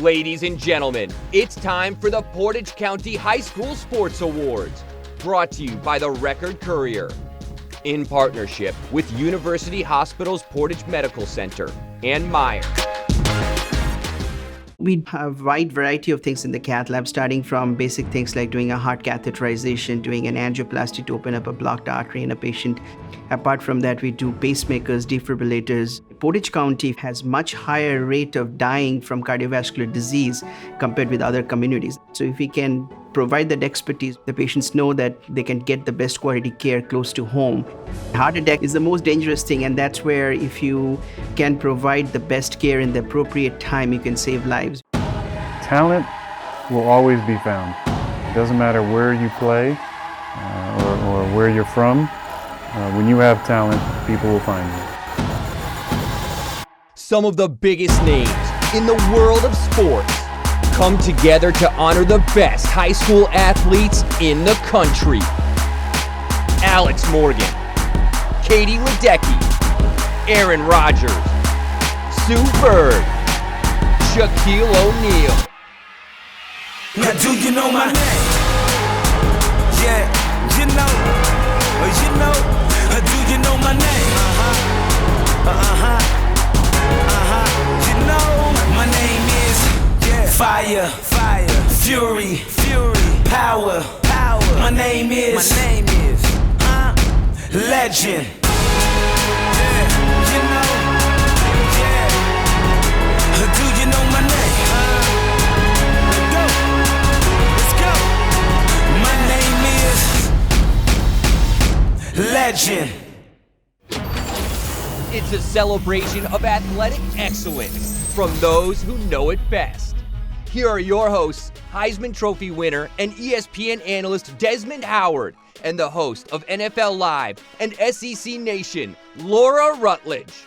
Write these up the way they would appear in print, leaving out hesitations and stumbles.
Ladies and gentlemen, it's time for the Portage County High School Sports Awards, brought to you by the Record Courier, in partnership with University Hospitals Portage Medical Center and Meyer. We have a wide variety of things in the cath lab, starting from basic things like doing a heart catheterization, doing an angioplasty to open up a blocked artery in a patient. Apart from that, we do pacemakers, defibrillators. Portage County has much higher rate of dying from cardiovascular disease compared with other communities. So if we can provide that expertise, the patients know that they can get the best quality care close to home. Heart attack is the most dangerous thing, and that's where if you can provide the best care in the appropriate time, you can save lives. Talent will always be found. It doesn't matter where you play or where you're from. When you have talent, people will find you. Some of the biggest names in the world of sports come together to honor the best high school athletes in the country. Alex Morgan, Katie Ledecky, Aaron Rodgers, Sue Bird, Shaquille O'Neal. Now do you know my name? Yeah, you know, do you know my name? You know, my name is Fire, Fury, Power. My name is Legend. You know, do you know my name? Let's go. My name is Legend. It's a celebration of athletic excellence from those who know it best. Here are your hosts, Heisman Trophy winner and ESPN analyst Desmond Howard, and the host of NFL Live and SEC Nation, Laura Rutledge.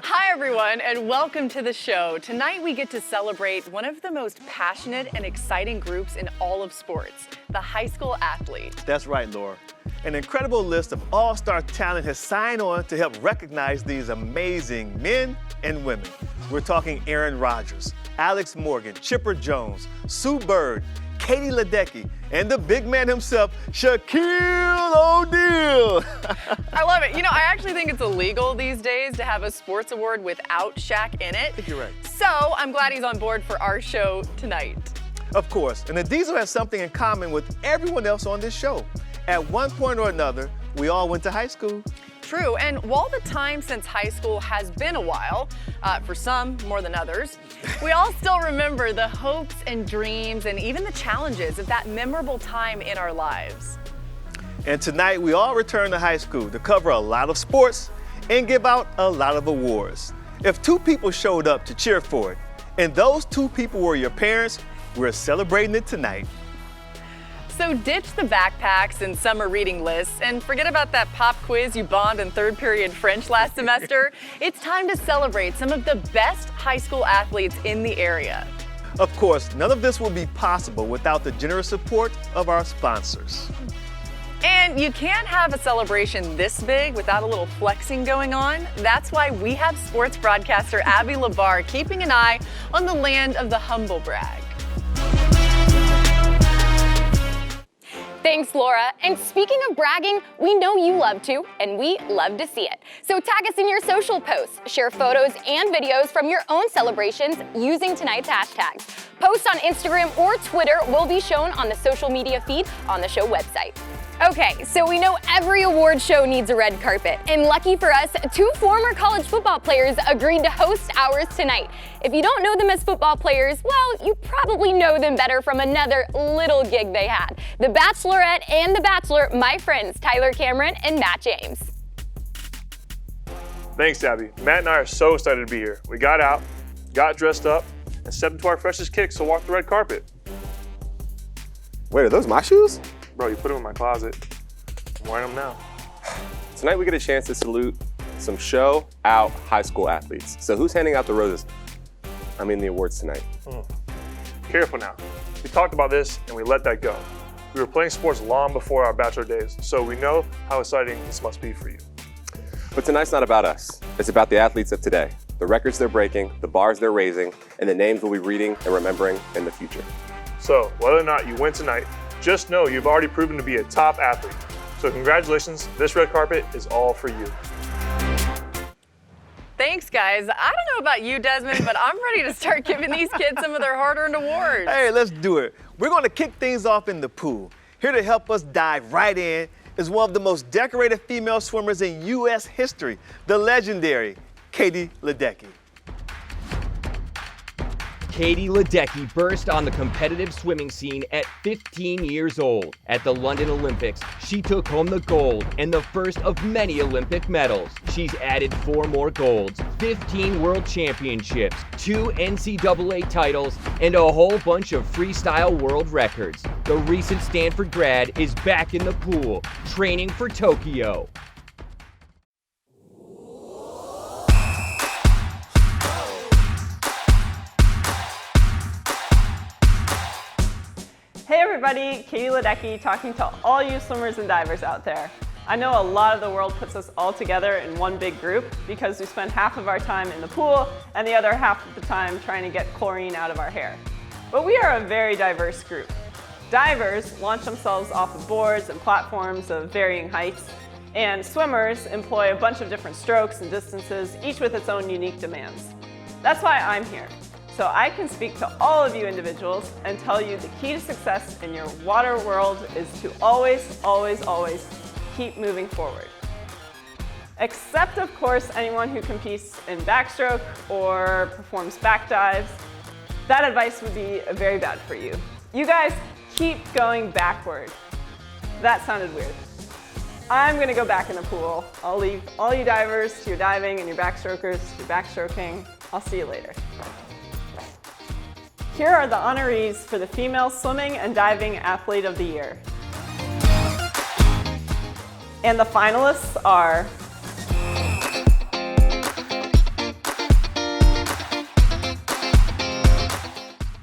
Hi, everyone, and welcome to the show. Tonight, we get to celebrate one of the most passionate and exciting groups in all of sports, the high school athlete. That's right, Laura. An incredible list of all-star talent has signed on to help recognize these amazing men and women. We're talking Aaron Rodgers, Alex Morgan, Chipper Jones, Sue Bird, Katie Ledecky, and the big man himself, Shaquille O'Neal. I love it. You know, I actually think it's illegal these days to have a sports award without Shaq in it. I think you're right. So I'm glad he's on board for our show tonight. Of course, and the Diesel has something in common with everyone else on this show. At one point or another, we all went to high school. True, and while the time since high school has been a while, for some more than others, we all still remember the hopes and dreams and even the challenges of that memorable time in our lives. And tonight, we all return to high school to cover a lot of sports and give out a lot of awards. If two people showed up to cheer for it, and those two people were your parents, we're celebrating it tonight. So ditch the backpacks and summer reading lists and forget about that pop quiz you bombed in third period French last semester. It's time to celebrate some of the best high school athletes in the area. Of course, none of this would be possible without the generous support of our sponsors. And you can't have a celebration this big without a little flexing going on. That's why we have sports broadcaster Abby LeBar keeping an eye on the land of the humble brag. Thanks, Laura. And speaking of bragging, we know you love to, and we love to see it. So tag us in your social posts, share photos and videos from your own celebrations using tonight's hashtags. Posts on Instagram or Twitter will be shown on the social media feed on the show website. Okay, so we know every award show needs a red carpet, and lucky for us, two former college football players agreed to host ours tonight. If you don't know them as football players, well, you probably know them better from another little gig they had. The Bachelorette and The Bachelor, my friends Tyler Cameron and Matt James. Thanks, Abby. Matt and I are so excited to be here. We got out, got dressed up, and stepped into our freshest kicks to walk the red carpet. Wait, are those my shoes? Bro, you put them in my closet. I'm wearing them now. Tonight we get a chance to salute some show-out high school athletes. So who's handing out the roses? The awards tonight. Careful now. We talked about this and we let that go. We were playing sports long before our bachelor days, so we know how exciting this must be for you. But tonight's not about us. It's about the athletes of today, the records they're breaking, the bars they're raising, and the names we'll be reading and remembering in the future. So, whether or not you win tonight, just know you've already proven to be a top athlete. So congratulations, this red carpet is all for you. Thanks, guys. I don't know about you, Desmond, but I'm ready to start giving these kids some of their hard-earned awards. Hey, let's do it. We're going to kick things off in the pool. Here to help us dive right in is one of the most decorated female swimmers in U.S. history, the legendary Katie Ledecky. Katie Ledecky burst on the competitive swimming scene at 15 years old. At the London Olympics, she took home the gold and the first of many Olympic medals. She's added 4 more golds, 15 world championships, 2 NCAA titles, and a whole bunch of freestyle world records. The recent Stanford grad is back in the pool, training for Tokyo. Hey everybody, Katie Ledecky talking to all you swimmers and divers out there. I know a lot of the world puts us all together in one big group because we spend half of our time in the pool and the other half of the time trying to get chlorine out of our hair. But we are a very diverse group. Divers launch themselves off of boards and platforms of varying heights, and swimmers employ a bunch of different strokes and distances, each with its own unique demands. That's why I'm here. So I can speak to all of you individuals and tell you the key to success in your water world is to always, always, always keep moving forward. Except, of course, anyone who competes in backstroke or performs back dives. That advice would be very bad for you. You guys keep going backward. That sounded weird. I'm gonna go back in the pool. I'll leave all you divers to your diving and your backstrokers to your backstroking. I'll see you later. Here are the honorees for the Female Swimming and Diving Athlete of the Year. And the finalists are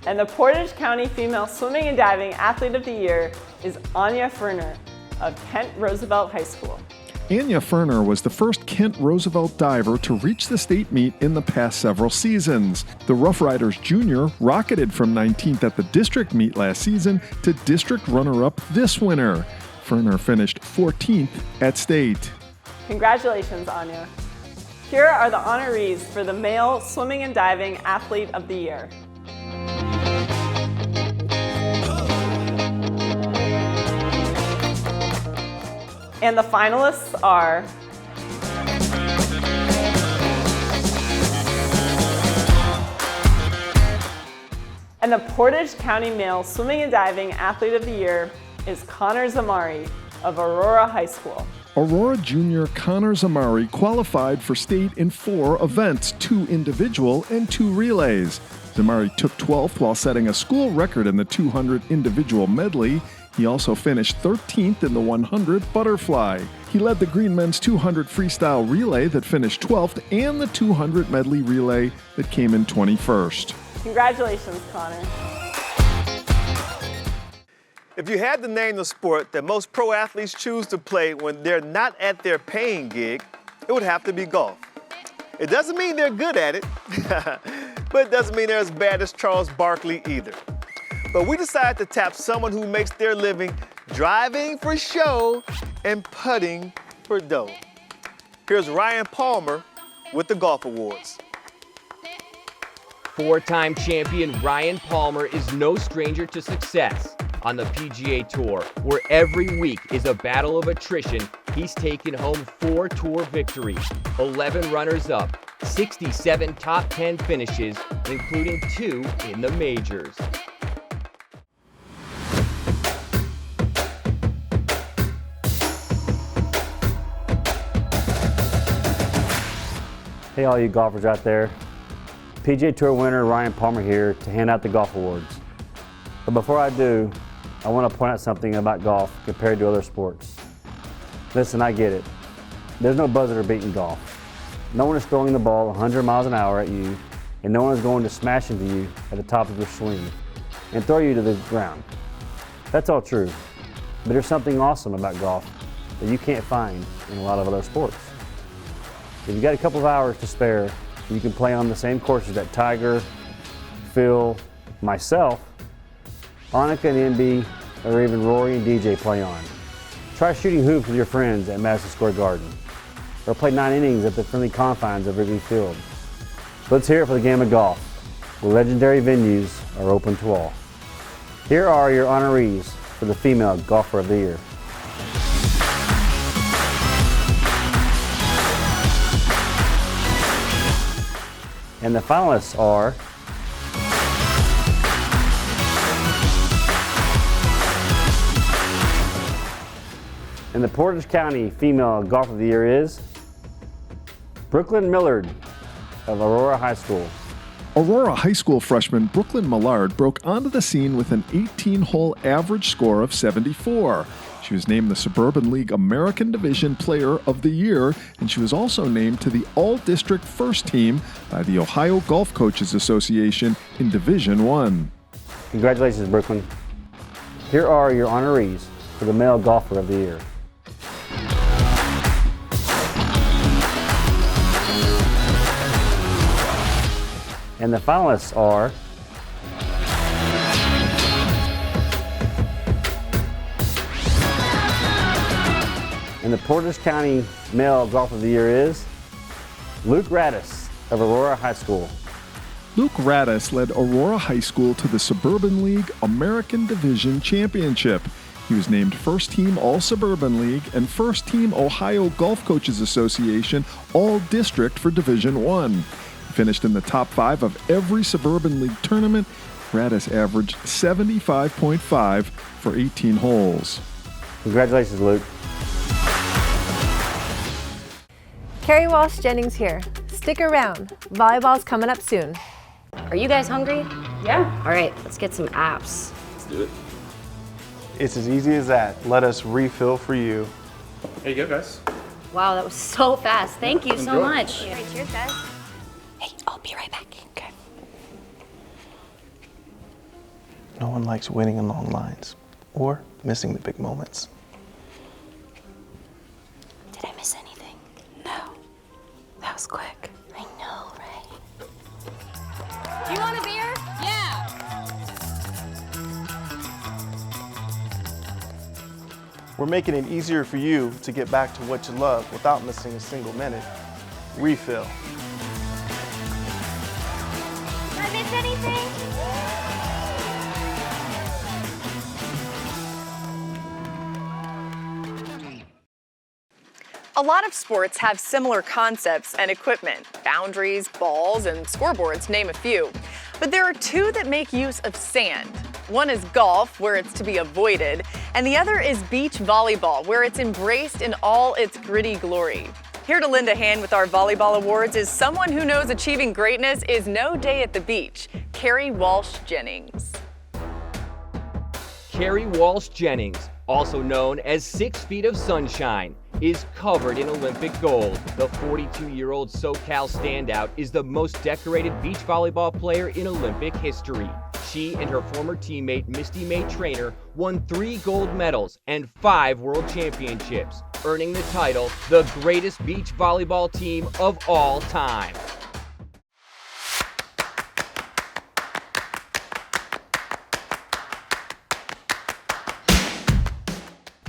and the Portage County Female Swimming and Diving Athlete of the Year is Anya Ferner of Kent Roosevelt High School. Anya Ferner was the first Kent Roosevelt diver to reach the state meet in the past several seasons. The Rough Riders Junior rocketed from 19th at the district meet last season to district runner-up this winter. Ferner finished 14th at state. Congratulations, Anya. Here are the honorees for the Male Swimming and Diving Athlete of the Year. And the finalists are and the Portage County Male Swimming and Diving Athlete of the Year is Connor Zamari of Aurora High School. Aurora Junior Connor Zamari qualified for state in 4 events, 2 individual and 2 relays. Zamari took 12th while setting a school record in the 200 individual medley. He also finished 13th in the 100 butterfly. He led the Green Men's 200 freestyle relay that finished 12th and the 200 medley relay that came in 21st. Congratulations, Connor. If you had to name the sport that most pro athletes choose to play when they're not at their paying gig, it would have to be golf. It doesn't mean they're good at it, but it doesn't mean they're as bad as Charles Barkley either. But we decided to tap someone who makes their living driving for show and putting for dough. Here's Ryan Palmer with the Golf Awards. 4-time champion Ryan Palmer is no stranger to success. On the PGA Tour, where every week is a battle of attrition, he's taken home 4 tour victories, 11 runners-up, 67 top 10 finishes, including 2 in the majors. Hey all you golfers out there. PGA Tour winner Ryan Palmer here to hand out the golf awards. But before I do, I want to point out something about golf compared to other sports. Listen, I get it. There's no buzzer beating golf. No one is throwing the ball 100 miles an hour at you, and no one is going to smash into you at the top of your swing and throw you to the ground. That's all true. But there's something awesome about golf that you can't find in a lot of other sports. If you got a couple of hours to spare, You can play on the same courses that Tiger, Phil, myself, Annika and MB, or even Rory and DJ play on. Try shooting hoops with your friends at Madison Square Garden, or play 9 innings at the friendly confines of Wrigley Field. Let's hear it for the game of golf, where legendary venues are open to all. Here are your honorees for the Female Golfer of the Year. And the finalists are and the Portage County Female Golfer of the Year is Brooklyn Millard of Aurora High School. Aurora High School freshman Brooklyn Millard broke onto the scene with an 18-hole average score of 74. She was named the Suburban League American Division Player of the Year, and she was also named to the All-District First Team by the Ohio Golf Coaches Association in Division I. Congratulations, Brooklyn. Here are your honorees for the Male Golfer of the Year. And the finalists are and the Portage County Male Golfer of the Year is Luke Radis of Aurora High School. Luke Radis led Aurora High School to the Suburban League American Division Championship. He was named First Team All-Suburban League and First Team Ohio Golf Coaches Association All-District for Division I. He finished in the top 5 of every Suburban League tournament. Radis averaged 75.5 for 18 holes. Congratulations, Luke. Carrie Walsh-Jennings here. Stick around. Volleyball's coming up soon. Are you guys hungry? Yeah. All right, let's get some apps. Let's do it. It's as easy as that. Let us refill for you. There you go, guys. Wow, that was so fast. Thank you so much. All right, cheers, guys. Hey, I'll be right back. Okay. No one likes waiting in long lines or missing the big moments. Did I miss anything? No. That was quick. I know, right? Do you want a beer? Yeah. We're making it easier for you to get back to what you love without missing a single minute. Refill. Did I miss anything? A lot of sports have similar concepts and equipment, boundaries, balls, and scoreboards, name a few. But there are two that make use of sand. One is golf, where it's to be avoided, and the other is beach volleyball, where it's embraced in all its gritty glory. Here to lend a hand with our volleyball awards is someone who knows achieving greatness is no day at the beach, Carrie Walsh-Jennings. Carrie Walsh-Jennings, also known as 6 Feet of Sunshine, is covered in Olympic gold. The 42-year-old SoCal standout is the most decorated beach volleyball player in Olympic history. She and her former teammate Misty May Traynor won 3 gold medals and 5 world championships, earning the title the greatest beach volleyball team of all time.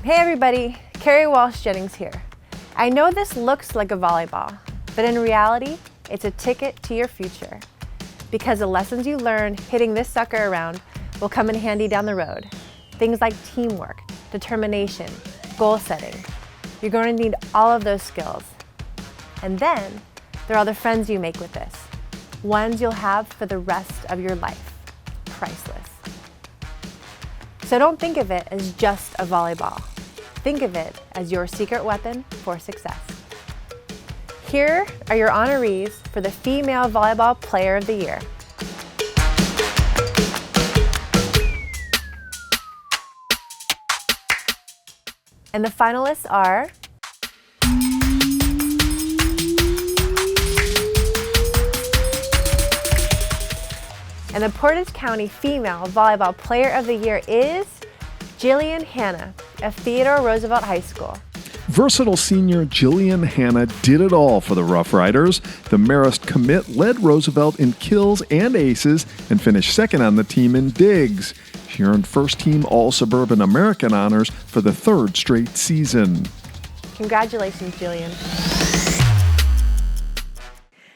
Hey everybody, Carrie Walsh-Jennings here. I know this looks like a volleyball, but in reality, it's a ticket to your future. Because the lessons you learn hitting this sucker around will come in handy down the road. Things like teamwork, determination, goal setting. You're going to need all of those skills. And then, there are the friends you make with this. Ones you'll have for the rest of your life. Priceless. So don't think of it as just a volleyball. Think of it as your secret weapon for success. Here are your honorees for the Female Volleyball Player of the Year. And the finalists are and the Portage County Female Volleyball Player of the Year is Jillian Hanna of Theodore Roosevelt High School. Versatile senior Jillian Hanna did it all for the Rough Riders. The Marist commit led Roosevelt in kills and aces and finished second on the team in digs. She earned first-team All-Suburban American honors for the third straight season. Congratulations, Jillian.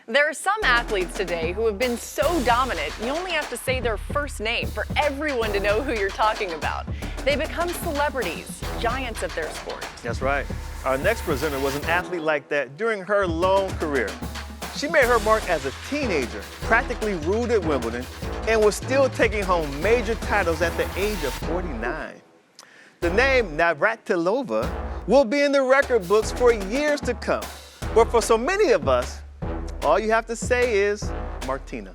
There are some athletes today who have been so dominant, you only have to say their first name for everyone to know who you're talking about. They become celebrities, giants of their sport. That's right. Our next presenter was an athlete like that during her long career. She made her mark as a teenager, practically ruled at Wimbledon, and was still taking home major titles at the age of 49. The name Navratilova will be in the record books for years to come. But for so many of us, all you have to say is Martina.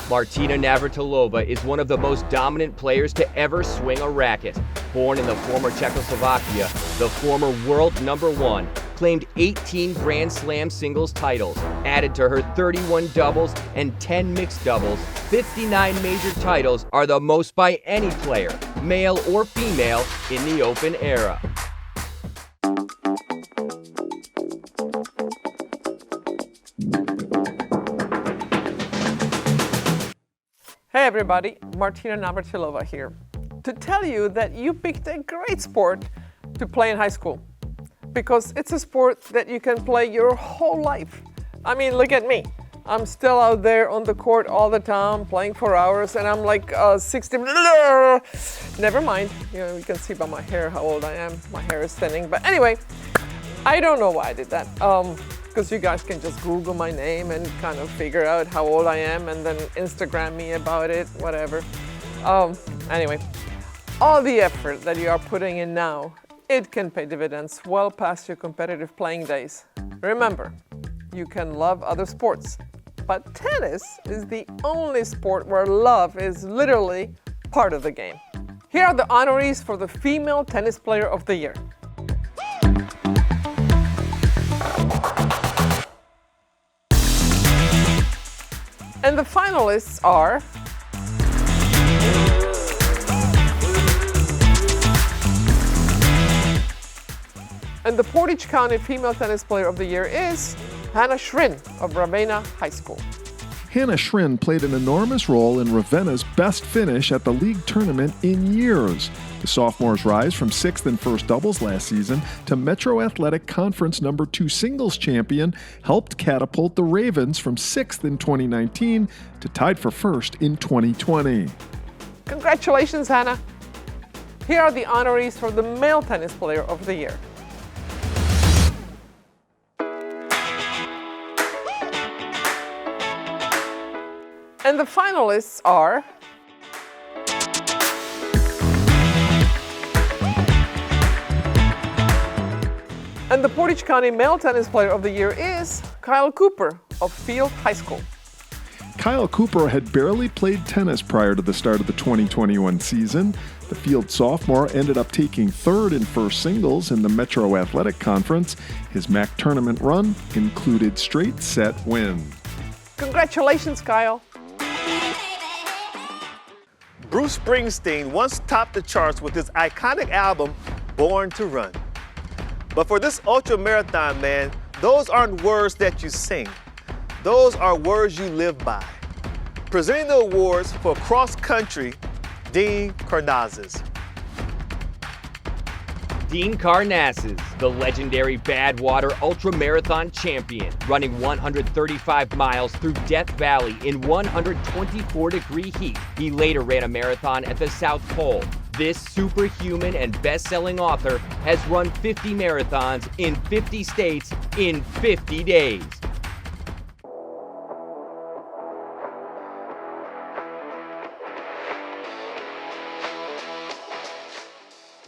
Martina Navratilova is one of the most dominant players to ever swing a racket. Born in the former Czechoslovakia, the former world #1, claimed 18 Grand Slam singles titles, added to her 31 doubles and 10 mixed doubles. 59 major titles are the most by any player, male or female, in the Open era. Hey everybody, Martina Navratilova here, to tell you that you picked a great sport to play in high school, because it's a sport that you can play your whole life. I mean, look at me. I'm still out there on the court all the time, playing for hours, and I'm like 60. Never mind, you can see by my hair how old I am. My hair is thinning, but anyway, I don't know why I did that. Because you guys can just Google my name and kind of figure out how old I am and then Instagram me about it, whatever. Anyway, all the effort that you are putting in now, it can pay dividends well past your competitive playing days. Remember, you can love other sports, but tennis is the only sport where love is literally part of the game. Here are the honorees for the Female Tennis Player of the Year. And the finalists are and the Portage County Female Tennis Player of the Year is Hannah Schrin of Ravenna High School. Hannah Schrin played an enormous role in Ravenna's best finish at the league tournament in years. The sophomores' rise from 6th in first doubles last season to Metro Athletic Conference #2 singles champion helped catapult the Ravens from 6th in 2019 to tied for first in 2020. Congratulations, Hannah. Here are the honorees for the Male Tennis Player of the Year. And the finalists are and the Portage County Male Tennis Player of the Year is Kyle Cooper of Field High School. Kyle Cooper had barely played tennis prior to the start of the 2021 season. The Field sophomore ended up taking third in first singles in the Metro Athletic Conference. His MAC tournament run included straight set wins. Congratulations, Kyle. Bruce Springsteen once topped the charts with his iconic album, Born to Run. But for this ultra-marathon man, those aren't words that you sing. Those are words you live by. Presenting the awards for cross country, Dean Karnazes. Dean Karnazes, the legendary Badwater ultramarathon champion, running 135 miles through Death Valley in 124-degree heat. He later ran a marathon at the South Pole. This superhuman and best-selling author has run 50 marathons in 50 states in 50 days.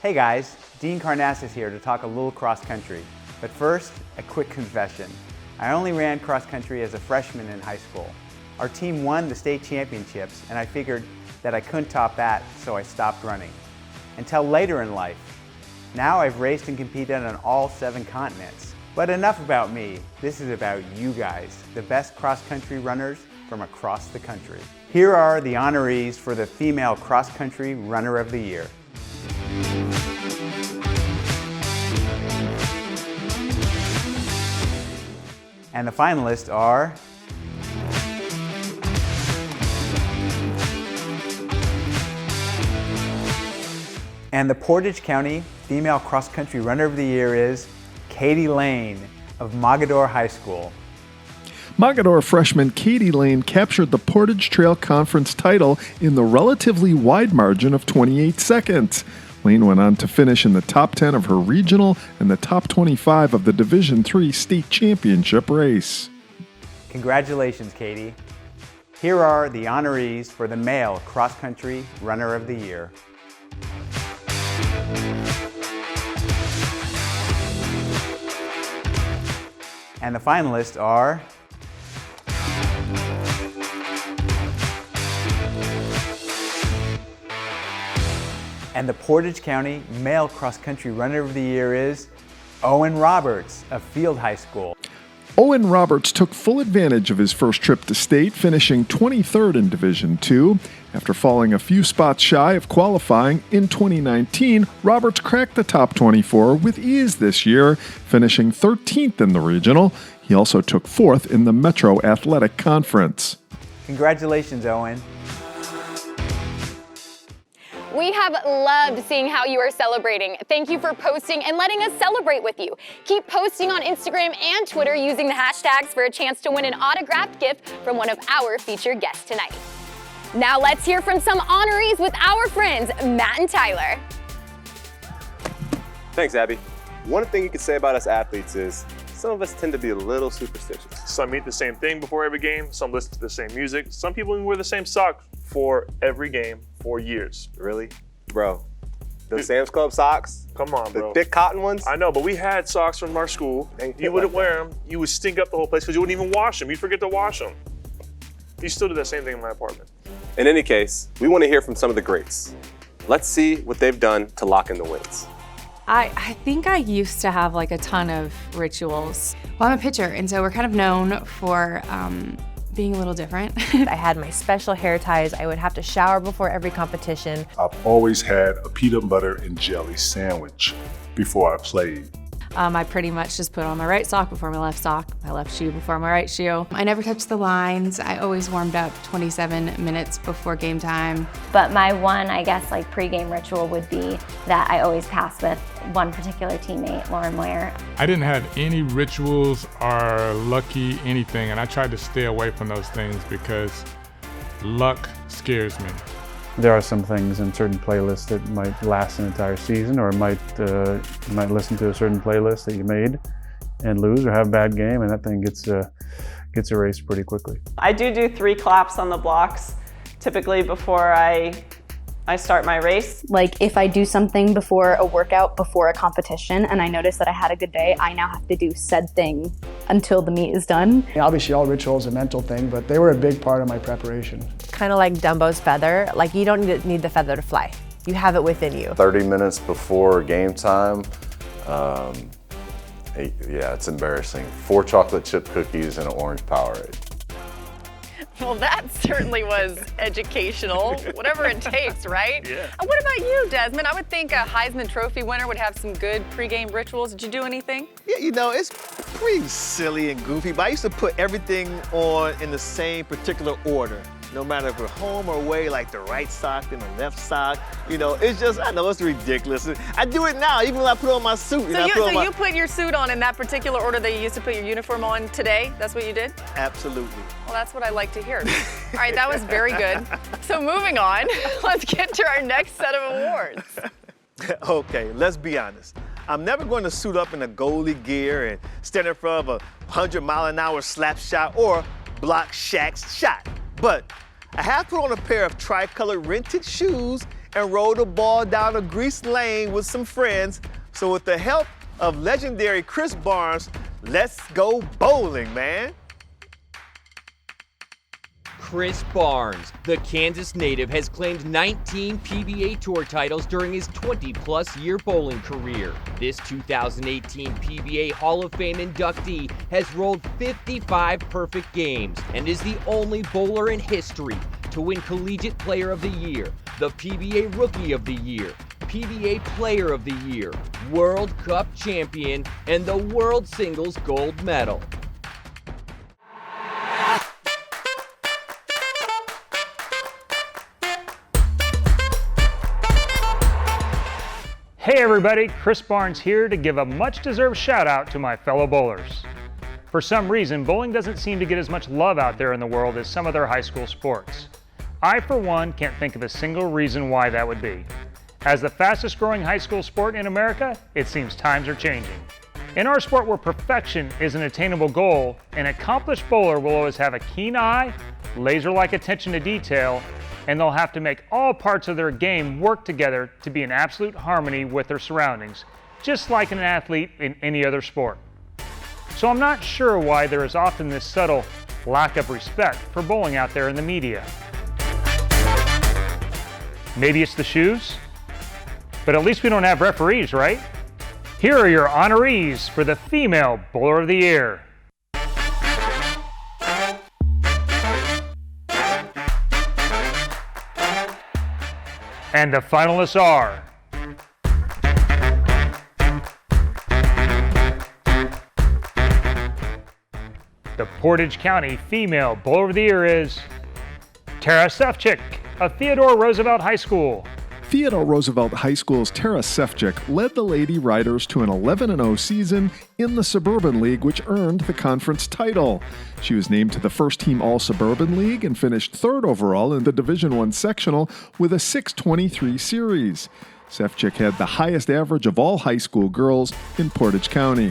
Hey guys, Dean Karnazes here to talk a little cross country. But first, a quick confession. I only ran cross country as a freshman in high school. Our team won the state championships and I figured that I couldn't top that, so I stopped running. Until later in life. Now I've raced and competed on all 7 continents. But enough about me. This is about you guys, the best cross country runners from across the country. Here are the honorees for the Female Cross Country Runner of the Year. And the finalists are and the Portage County Female Cross Country Runner of the Year is Katie Lane of Mogador High School. Mogador freshman Katie Lane captured the Portage Trail Conference title in the relatively wide margin of 28 seconds. Lane went on to finish in the top 10 of her regional and the top 25 of the Division III state championship race. Congratulations, Katie. Here are the honorees for the Male Cross Country Runner of the Year. And the finalists are and the Portage County Male Cross Country Runner of the Year is Owen Roberts of Field High School. Owen Roberts took full advantage of his first trip to state, finishing 23rd in Division II. After falling a few spots shy of qualifying in 2019, Roberts cracked the top 24 with ease this year, finishing 13th in the regional. He also took 4th in the Metro Athletic Conference. Congratulations, Owen. We have loved seeing how you are celebrating. Thank you for posting and letting us celebrate with you. Keep posting on Instagram and Twitter using the hashtags for a chance to win an autographed gift from one of our featured guests tonight. Now let's hear from some honorees with our friends, Matt and Tyler. Thanks, Abby. One thing you could say about us athletes is some of us tend to be a little superstitious. Some eat the same thing before every game, some listen to the same music, some people even wear the same socks for every game for years. Really? Bro, those Sam's Club socks? Come on, bro. The thick cotton ones? I know, but we had socks from our school. You wouldn't wear them. You would stink up the whole place because you wouldn't even wash them. You'd forget to wash them. You still do that same thing in my apartment. In any case, we want to hear from some of the greats. Let's see what they've done to lock in the wins. I think I used to have like a ton of rituals. Well, I'm a pitcher, and so we're kind of known for being a little different. I had my special hair ties. I would have to shower before every competition. I've always had a peanut butter and jelly sandwich before I played. I pretty much just put on my right sock before my left sock, my left shoe before my right shoe. I never touched the lines. I always warmed up 27 minutes before game time. But my one, I guess, like pregame ritual would be that I always pass with one particular teammate, Lauren Meyer. I didn't have any rituals or lucky anything, and I tried to stay away from those things because luck scares me. There are some things in certain playlists that might last an entire season, or you might listen to a certain playlist that you made and lose or have a bad game, and that thing gets erased pretty quickly. I do 3 claps on the blocks, typically before I start my race. Like if I do something before a workout, before a competition, and I notice that I had a good day, I now have to do said thing until the meet is done. Obviously all rituals are a mental thing, but they were a big part of my preparation. Kind of like Dumbo's feather. Like you don't need the feather to fly. You have it within you. 30 minutes before game time, yeah, it's embarrassing. 4 chocolate chip cookies and an orange Powerade. Well, that certainly was educational. Whatever it takes, right? Yeah. What about you, Desmond? I would think a Heisman Trophy winner would have some good pregame rituals. Did you do anything? Yeah, you know, it's pretty silly and goofy, but I used to put everything on in the same particular order. No matter if we're home or away, like the right sock and the left sock. You know, it's just, I know it's ridiculous. I do it now, even when I put on my suit. So you put your suit on in that particular order that you used to put your uniform on today? That's what you did? Absolutely. Well, that's what I like to hear. All right, that was very good. So moving on, let's get to our next set of awards. Okay, let's be honest. I'm never going to suit up in a goalie gear and stand in front of a 100-mile-an-hour slap shot or block Shaq's shot. But I have put on a pair of tri-colored rented shoes and rode the ball down a greased lane with some friends. So with the help of legendary Chris Barnes, let's go bowling, man. Chris Barnes, the Kansas native, has claimed 19 PBA Tour titles during his 20-plus year bowling career. This 2018 PBA Hall of Fame inductee has rolled 55 perfect games and is the only bowler in history to win Collegiate Player of the Year, the PBA Rookie of the Year, PBA Player of the Year, World Cup Champion, and the World Singles Gold Medal. Hey everybody, Chris Barnes here to give a much-deserved shout out to my fellow bowlers. For some reason, bowling doesn't seem to get as much love out there in the world as some other high school sports. I, for one, can't think of a single reason why that would be. As the fastest growing high school sport in America, it seems times are changing. In our sport where perfection is an attainable goal, an accomplished bowler will always have a keen eye, laser-like attention to detail, and they'll have to make all parts of their game work together to be in absolute harmony with their surroundings, just like an athlete in any other sport. So I'm not sure why there is often this subtle lack of respect for bowling out there in the media. Maybe it's the shoes? But at least we don't have referees, right? Here are your honorees for the Female Bowler of the Year. And the finalists are the Portage County Female Bowler of the Year is Tara Sefcik of Theodore Roosevelt High School. Theodore Roosevelt High School's Tara Sefcik led the Lady Riders to an 11-0 season in the Suburban League, which earned the conference title. She was named to the first-team All-Suburban League and finished third overall in the Division I sectional with a .623 series. Sefcik had the highest average of all high school girls in Portage County.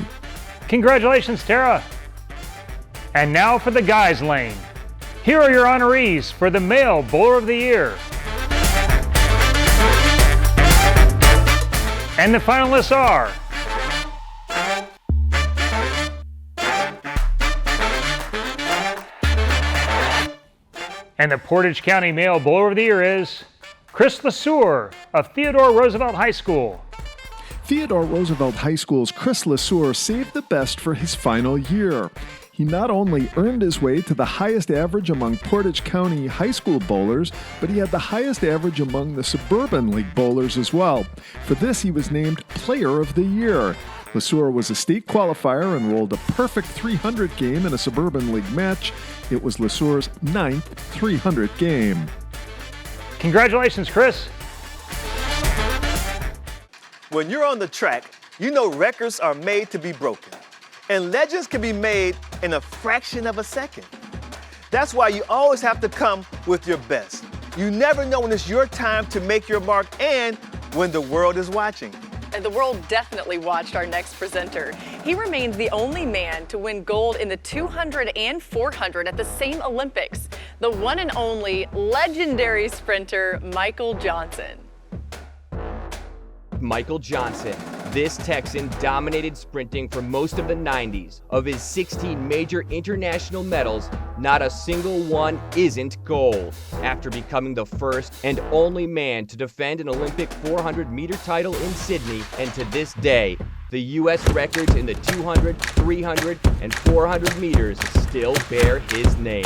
Congratulations, Tara! And now for the guys' lane. Here are your honorees for the Male Bowler of the Year. And the finalists are and the Portage County Male Bowler of the Year is Chris LeSueur of Theodore Roosevelt High School. Theodore Roosevelt High School's Chris LeSueur saved the best for his final year. He not only earned his way to the highest average among Portage County high school bowlers, but he had the highest average among the Suburban League bowlers as well. For this, he was named Player of the Year. LeSueur was a state qualifier and rolled a perfect 300 game in a Suburban League match. It was LeSueur's 9th 300 game. Congratulations, Chris. When you're on the track, you know records are made to be broken. And legends can be made in a fraction of a second. That's why you always have to come with your best. You never know when it's your time to make your mark and when the world is watching. And the world definitely watched our next presenter. He remains the only man to win gold in the 200 and 400 at the same Olympics. The one and only legendary sprinter, Michael Johnson. Michael Johnson. This Texan dominated sprinting for most of the 90s. Of his 16 major international medals, not a single one isn't gold. After becoming the first and only man to defend an Olympic 400-meter title in Sydney, and to this day, the U.S. records in the 200, 300, and 400 meters still bear his name.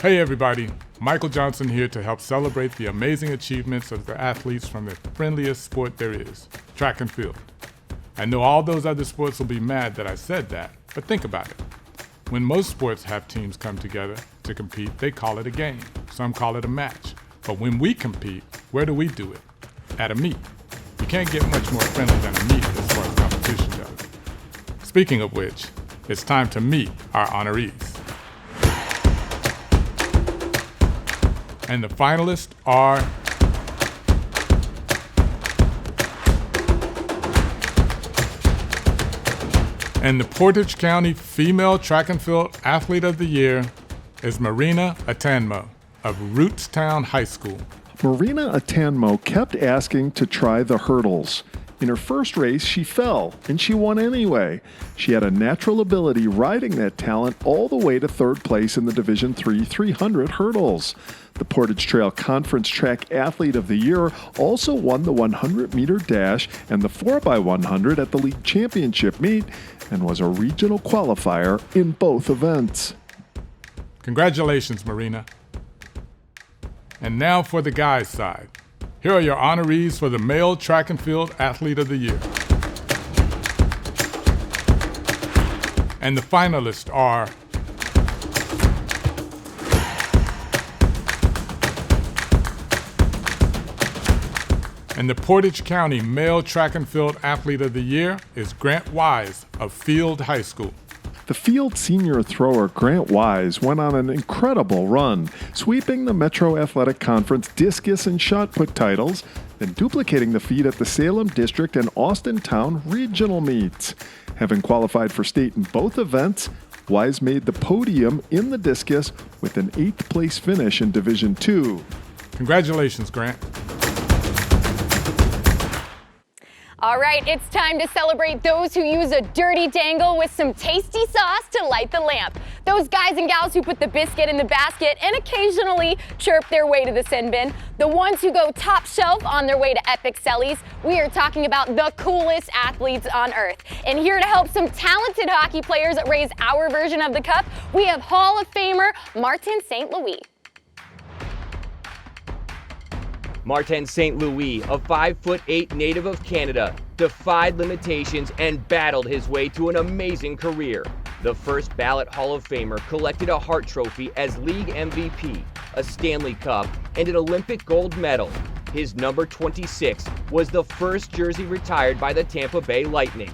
Hey everybody, Michael Johnson here to help celebrate the amazing achievements of the athletes from the friendliest sport there is, track and field. I know all those other sports will be mad that I said that, but think about it. When most sports have teams come together to compete, they call it a game. Some call it a match. But when we compete, where do we do it? At a meet. You can't get much more friendly than a meet as far as competition goes. Speaking of which, it's time to meet our honorees. And the finalists are and the Portage County Female Track and Field Athlete of the Year is Marina Atanmo of Rootstown High School. Marina Atanmo kept asking to try the hurdles. In her first race, she fell, and she won anyway. She had a natural ability riding that talent all the way to third place in the Division III 300 hurdles. The Portage Trail Conference Track Athlete of the Year also won the 100-meter dash and the 4x100 at the league championship meet and was a regional qualifier in both events. Congratulations, Marina. And now for the guys' side. Here are your honorees for the Male Track and Field Athlete of the Year. And the finalists are And the Portage County Male Track and Field Athlete of the Year is Grant Wise of Field High School. The field senior thrower Grant Wise went on an incredible run, sweeping the Metro Athletic Conference discus and shot put titles, then duplicating the feat at the Salem District and Austin Town regional meets. Having qualified for state in both events, Wise made the podium in the discus with an 8th place finish in Division II. Congratulations, Grant. All right, it's time to celebrate those who use a dirty dangle with some tasty sauce to light the lamp. Those guys and gals who put the biscuit in the basket and occasionally chirp their way to the sin bin. The ones who go top shelf on their way to epic sellies. We are talking about the coolest athletes on earth. And here to help some talented hockey players raise our version of the cup, we have Hall of Famer Martin St. Louis. Martin St. Louis, a 5'8" native of Canada, defied limitations and battled his way to an amazing career. The first ballot Hall of Famer collected a Hart Trophy as league MVP, a Stanley Cup, and an Olympic gold medal. His number 26 was the first jersey retired by the Tampa Bay Lightning.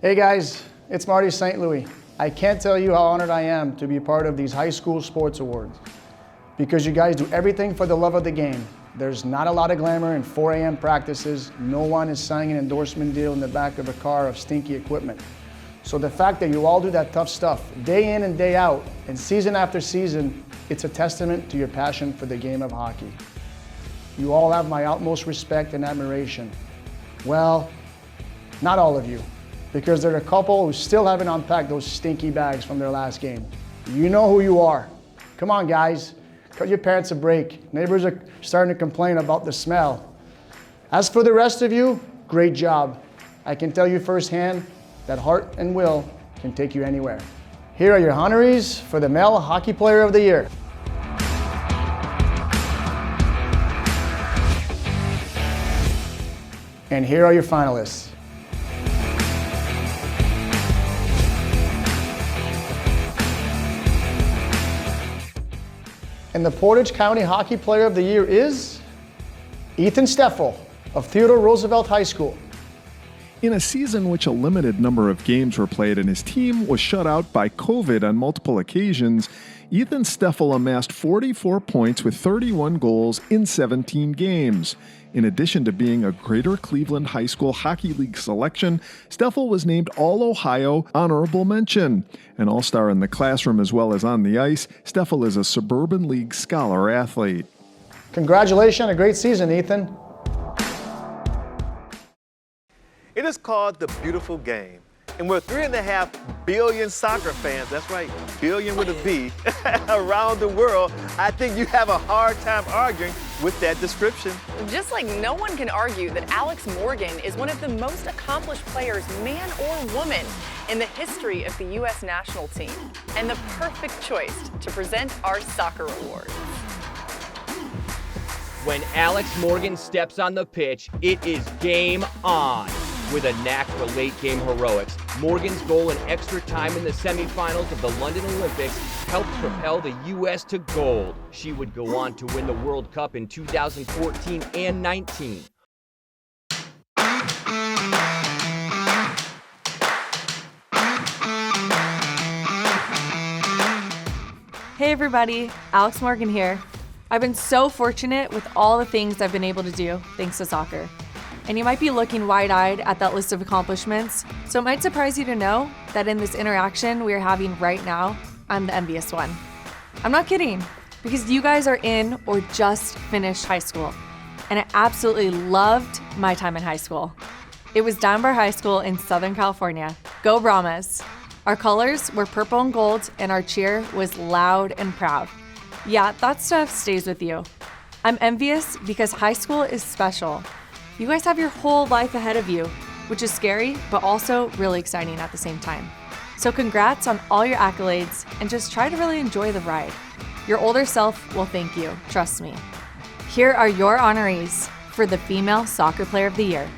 Hey guys, it's Marty St. Louis. I can't tell you how honored I am to be part of these high school sports awards because you guys do everything for the love of the game. There's not a lot of glamour in 4 a.m. practices. No one is signing an endorsement deal in the back of a car of stinky equipment. So the fact that you all do that tough stuff day in and day out and season after season, it's a testament to your passion for the game of hockey. You all have my utmost respect and admiration. Well, not all of you, because there are a couple who still haven't unpacked those stinky bags from their last game. You know who you are. Come on, guys. Cut your parents a break. Neighbors are starting to complain about the smell. As for the rest of you, great job. I can tell you firsthand that heart and will can take you anywhere. Here are your honorees for the Male Hockey Player of the Year. And here are your finalists. And the Portage County Hockey Player of the Year is Ethan Steffel of Theodore Roosevelt High School. In a season which a limited number of games were played and his team was shut out by COVID on multiple occasions, Ethan Steffel amassed 44 points with 31 goals in 17 games. In addition to being a Greater Cleveland High School Hockey League selection, Steffel was named All-Ohio Honorable Mention. An all-star in the classroom as well as on the ice, Steffel is a Suburban League Scholar athlete. Congratulations on a great season, Ethan. It is called the beautiful game. And with 3.5 billion soccer fans, that's right, billion with a B, around the world, I think you have a hard time arguing with that description. Just like no one can argue that Alex Morgan is one of the most accomplished players, man or woman, in the history of the U.S. national team, and the perfect choice to present our soccer award. When Alex Morgan steps on the pitch, it is game on. With a knack for late-game heroics, Morgan's goal in extra time in the semifinals of the London Olympics helped propel the U.S. to gold. She would go on to win the World Cup in 2014 and 19. Hey everybody, Alex Morgan here. I've been so fortunate with all the things I've been able to do thanks to soccer. And you might be looking wide-eyed at that list of accomplishments, so it might surprise you to know that in this interaction we are having right now, I'm the envious one. I'm not kidding, because you guys are in or just finished high school, and I absolutely loved my time in high school. It was Dunbar High School in Southern California. Go Brahmas! Our colors were purple and gold, and our cheer was loud and proud. Yeah, that stuff stays with you. I'm envious because high school is special. You guys have your whole life ahead of you, which is scary, but also really exciting at the same time. So congrats on all your accolades, and just try to really enjoy the ride. Your older self will thank you, trust me. Here are your honorees for the Female Soccer Player of the Year.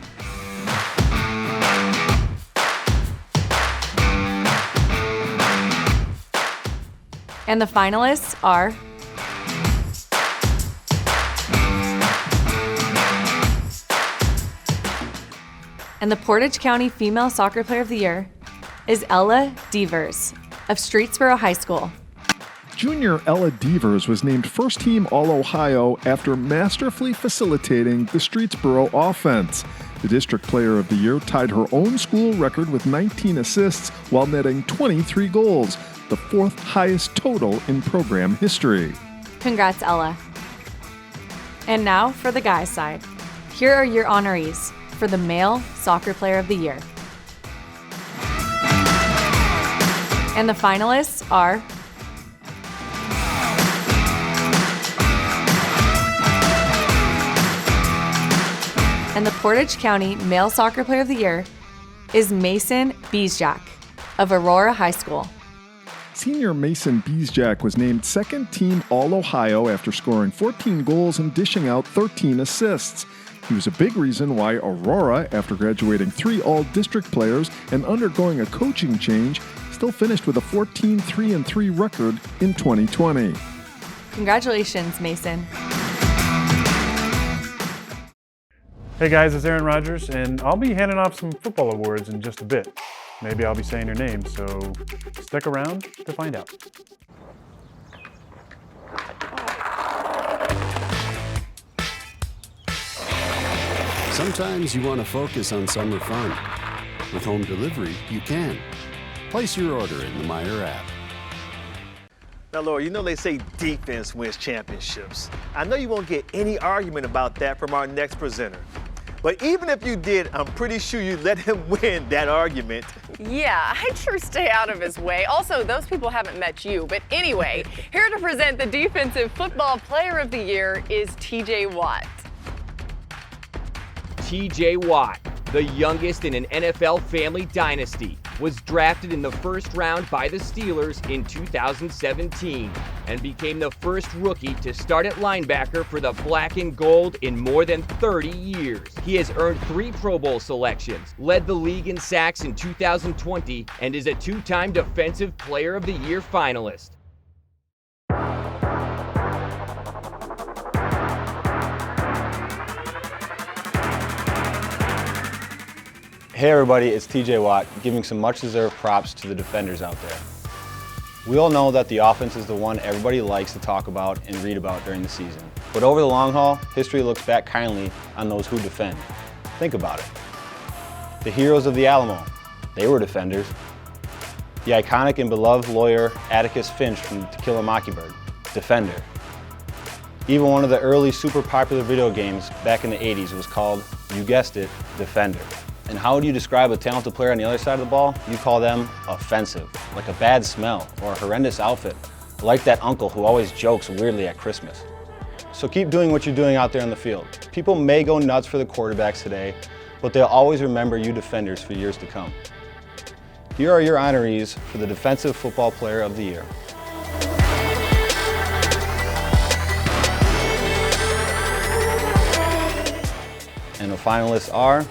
And the finalists are and the Portage County Female Soccer Player of the Year is Ella Devers of Streetsboro High School. Junior Ella Devers was named First Team All-Ohio after masterfully facilitating the Streetsboro offense. The District Player of the Year tied her own school record with 19 assists while netting 23 goals, the fourth highest total in program history. Congrats, Ella. And now for the guys' side. Here are your honorees for the Male Soccer Player of the Year. And the finalists are and the Portage County Male Soccer Player of the Year is Mason Beesjack of Aurora High School. Senior Mason Beesjack was named second team All-Ohio after scoring 14 goals and dishing out 13 assists. He was a big reason why Aurora, after graduating 3 All-District players and undergoing a coaching change, still finished with a 14-3-3 record in 2020. Congratulations, Mason. Hey guys, it's Aaron Rodgers, and I'll be handing off some football awards in just a bit. Maybe I'll be saying your name, so stick around to find out. Sometimes you want to focus on summer fun. With home delivery, you can. Place your order in the Meyer app. Now, Laurie, you know they say defense wins championships. I know you won't get any argument about that from our next presenter. But even if you did, I'm pretty sure you'd let him win that argument. Yeah, I'd sure stay out of his way. Also, those people haven't met you. But anyway, here to present the Defensive Football Player of the Year is T.J. Watt. T.J. Watt, the youngest in an NFL family dynasty, was drafted in the first round by the Steelers in 2017 and became the first rookie to start at linebacker for the Black and Gold in more than 30 years. He has earned 3 Pro Bowl selections, led the league in sacks in 2020, and is a 2-time Defensive Player of the Year finalist. Hey everybody, it's TJ Watt, giving some much-deserved props to the defenders out there. We all know that the offense is the one everybody likes to talk about and read about during the season. But over the long haul, history looks back kindly on those who defend. Think about it. The heroes of the Alamo, they were defenders. The iconic and beloved lawyer Atticus Finch from To Kill a Mockingbird, defender. Even one of the early super popular video games back in the 80s was called, you guessed it, Defender. And how would you describe a talented player on the other side of the ball? You call them offensive, like a bad smell or a horrendous outfit, like that uncle who always jokes weirdly at Christmas. So keep doing what you're doing out there on the field. People may go nuts for the quarterbacks today, but they'll always remember you defenders for years to come. Here are your honorees for the Defensive Football Player of the Year. And the finalists are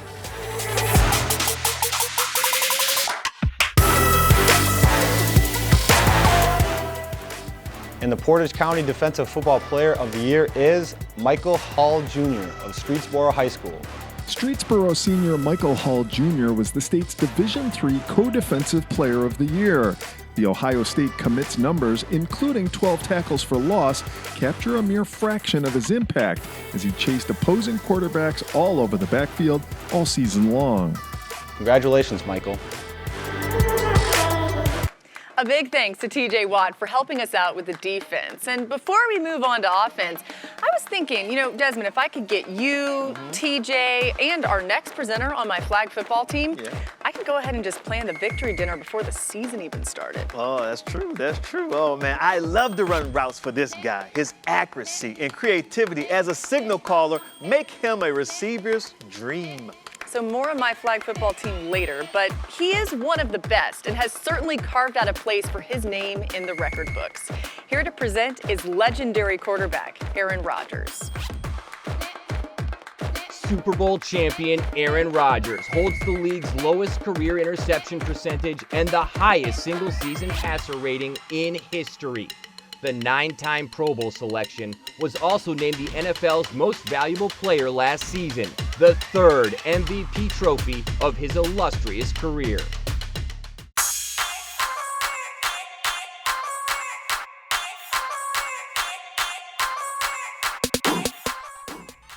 and the Portage County Defensive Football Player of the Year is Michael Hall Jr. of Streetsboro High School. Streetsboro senior Michael Hall Jr. was the state's Division III Co-Defensive Player of the Year. The Ohio State commit's numbers, including 12 tackles for loss, capture a mere fraction of his impact as he chased opposing quarterbacks all over the backfield all season long. Congratulations, Michael. A big thanks to TJ Watt for helping us out with the defense. And before we move on to offense, I was thinking, Desmond, if I could get you, TJ, and our next presenter on my flag football team, I could go ahead and just plan the victory dinner before the season even started. Oh, that's true. That's true. Oh, man, I love to run routes for this guy. His accuracy and creativity as a signal caller make him a receiver's dream. So more of my flag football team later, but he is one of the best and has certainly carved out a place for his name in the record books. Here to present is legendary quarterback Aaron Rodgers. Super Bowl champion Aaron Rodgers holds the league's lowest career interception percentage and the highest single-season passer rating in history. the 9-time Pro Bowl selection, was also named the NFL's most valuable player last season, the 3rd MVP trophy of his illustrious career.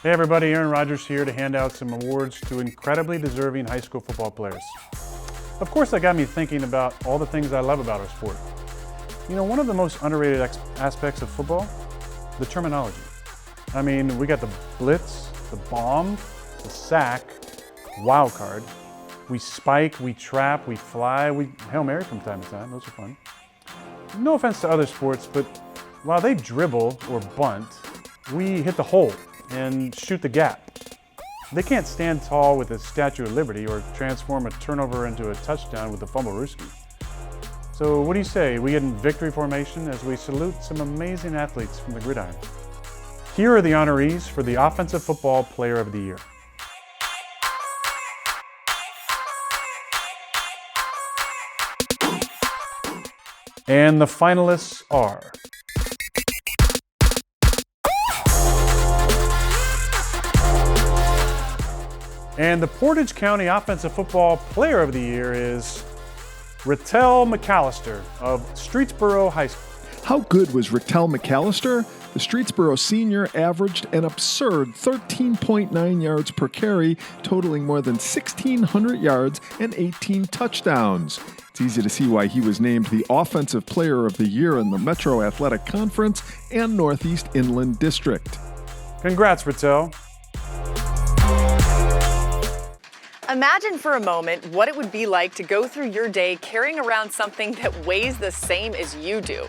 Hey everybody, Aaron Rodgers here to hand out some awards to incredibly deserving high school football players. Of course, that got me thinking about all the things I love about our sport. You know, one of the most underrated aspects of football, the terminology. I mean, we got the blitz, the bomb, the sack, wild card. We spike, we trap, we fly, we Hail Mary from time to time. Those are fun. No offense to other sports, but while they dribble or bunt, we hit the hole and shoot the gap. They can't stand tall with the Statue of Liberty or transform a turnover into a touchdown with the fumble-rooski. So what do you say? We get in victory formation as we salute some amazing athletes from the gridiron. Here are the honorees for the Offensive Football Player of the Year. And the finalists are and the Portage County Offensive Football Player of the Year is Rutledge McAllister of Streetsboro High School. How good was Rutledge McAllister? The Streetsboro senior averaged an absurd 13.9 yards per carry, totaling more than 1,600 yards and 18 touchdowns. It's easy to see why he was named the Offensive Player of the Year in the Metro Athletic Conference and Northeast Inland District. Congrats, Rutledge. Imagine for a moment what it would be like to go through your day carrying around something that weighs the same as you do.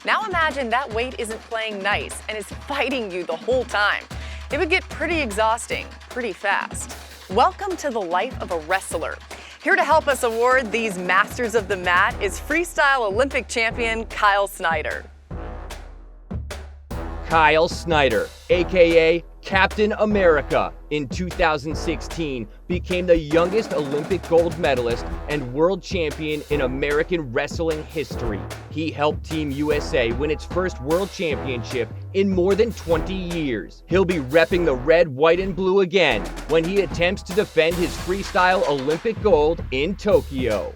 Now imagine that weight isn't playing nice and is fighting you the whole time. It would get pretty exhausting, pretty fast. Welcome to the life of a wrestler. Here to help us award these masters of the mat is freestyle Olympic champion Kyle Snyder. Kyle Snyder, aka Captain America, in 2016 became the youngest Olympic gold medalist and world champion in American wrestling history. He helped Team USA win its first world championship in more than 20 years. He'll be repping the red, white, and blue again when he attempts to defend his freestyle Olympic gold in Tokyo.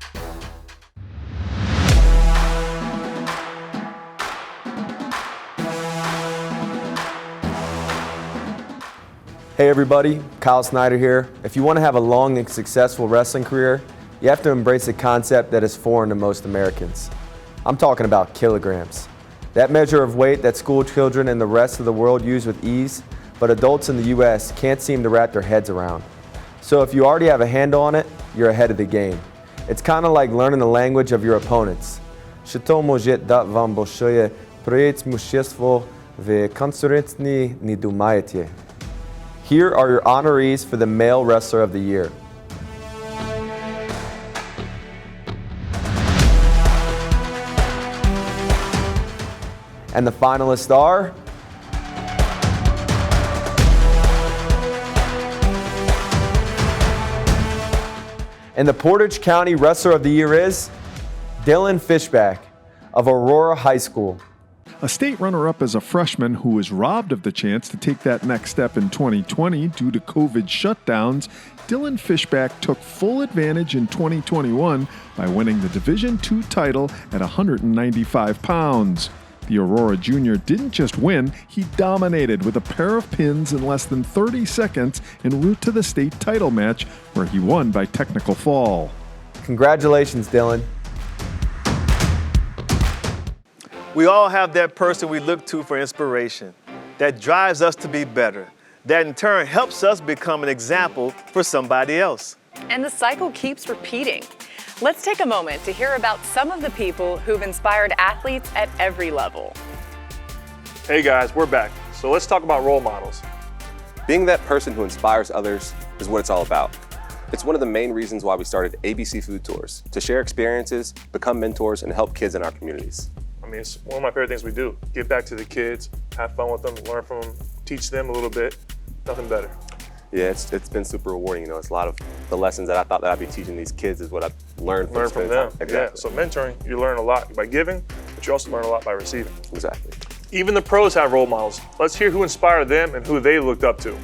Hey everybody, Kyle Snyder here. If you want to have a long and successful wrestling career, you have to embrace a concept that is foreign to most Americans. I'm talking about kilograms. That measure of weight that school children and the rest of the world use with ease, but adults in the US can't seem to wrap their heads around. So if you already have a handle on it, you're ahead of the game. It's kind of like learning the language of your opponents. Here are your honorees for the Male Wrestler of the Year. And the finalists are and the Portage County Wrestler of the Year is Dylan Fishback of Aurora High School. A state runner-up as a freshman who was robbed of the chance to take that next step in 2020 due to COVID shutdowns, Dylan Fishback took full advantage in 2021 by winning the Division II title at 195 pounds. The Aurora Junior didn't just win, he dominated with a pair of pins in less than 30 seconds en route to the state title match, where he won by technical fall. Congratulations, Dylan. We all have that person we look to for inspiration, that drives us to be better, that in turn helps us become an example for somebody else. And the cycle keeps repeating. Let's take a moment to hear about some of the people who've inspired athletes at every level. Hey guys, we're back. So let's talk about role models. Being that person who inspires others is what it's all about. It's one of the main reasons why we started ABC Food Tours, to share experiences, become mentors, and help kids in our communities. I mean, it's one of my favorite things we do. Give back to the kids, have fun with them, learn from them, teach them a little bit. Nothing better. Yeah, it's been super rewarding. You know, it's a lot of the lessons that I thought that I'd be teaching these kids is what I've learned from them. Exactly. Yeah, so mentoring, you learn a lot. By giving, but you also learn a lot by receiving. Exactly. Even the pros have role models. Let's hear who inspired them and who they looked up to.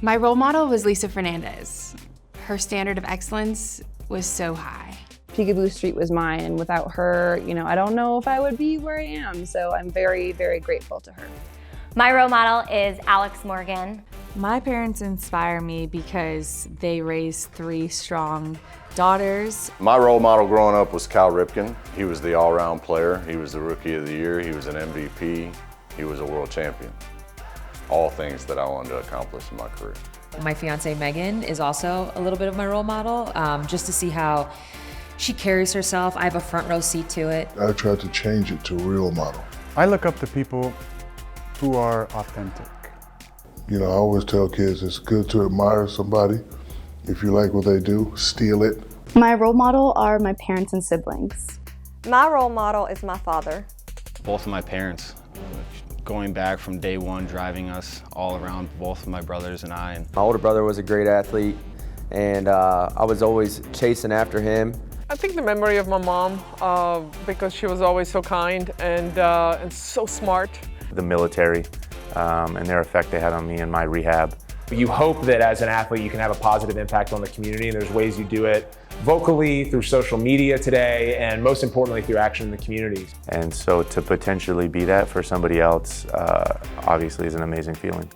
My role model was Lisa Fernandez. Her standard of excellence was so high. Peekaboo Street was mine, and without her, I don't know if I would be where I am, so I'm very, very grateful to her. My role model is Alex Morgan. My parents inspire me because they raised 3 strong daughters. My role model growing up was Cal Ripken. He was the all-round player. He was the Rookie of the Year. He was an MVP. He was a world champion. All things that I wanted to accomplish in my career. My fiance Megan is also a little bit of my role model, just to see how she carries herself. I have a front row seat to it. I tried to change it to a real model. I look up to people who are authentic. I always tell kids it's good to admire somebody. If you like what they do, steal it. My role model are my parents and siblings. My role model is my father. Both of my parents, going back from day one, driving us all around, both of my brothers and I. My older brother was a great athlete, and I was always chasing after him. I think the memory of my mom, because she was always so kind and so smart. The military and their effect they had on me in my rehab. You hope that as an athlete you can have a positive impact on the community, and there's ways you do it vocally, through social media today, and most importantly through action in the community. And so to potentially be that for somebody else obviously is an amazing feeling.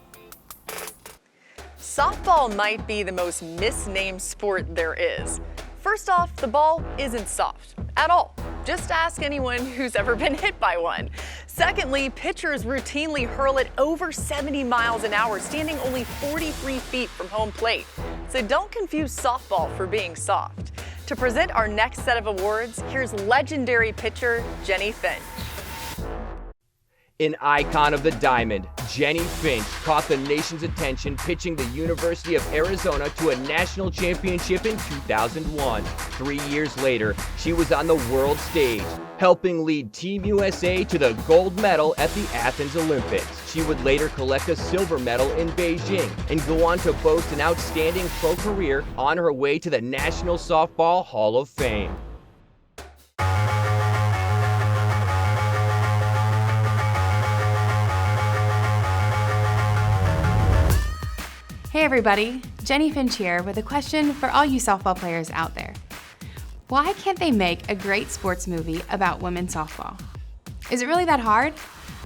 Softball might be the most misnamed sport there is. First off, the ball isn't soft at all. Just ask anyone who's ever been hit by one. Secondly, pitchers routinely hurl it over 70 miles an hour, standing only 43 feet from home plate. So don't confuse softball for being soft. To present our next set of awards, here's legendary pitcher Jennie Finch. An icon of the diamond, Jennie Finch caught the nation's attention pitching the University of Arizona to a national championship in 2001. 3 years later, she was on the world stage, helping lead Team USA to the gold medal at the Athens Olympics. She would later collect a silver medal in Beijing and go on to boast an outstanding pro career on her way to the National Softball Hall of Fame. Hey everybody, Jennie Finch here with a question for all you softball players out there. Why can't they make a great sports movie about women's softball? Is it really that hard?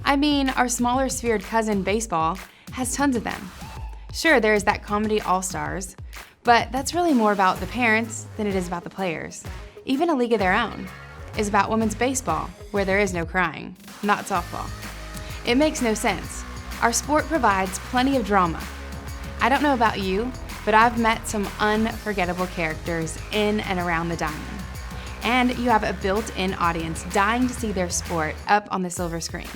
I mean, our smaller sphered cousin baseball has tons of them. Sure, there's that comedy All-Stars, but that's really more about the parents than it is about the players. Even A League of Their Own is about women's baseball, where there is no crying, not softball. It makes no sense. Our sport provides plenty of drama. I don't know about you, but I've met some unforgettable characters in and around the diamond. And you have a built-in audience dying to see their sport up on the silver screen.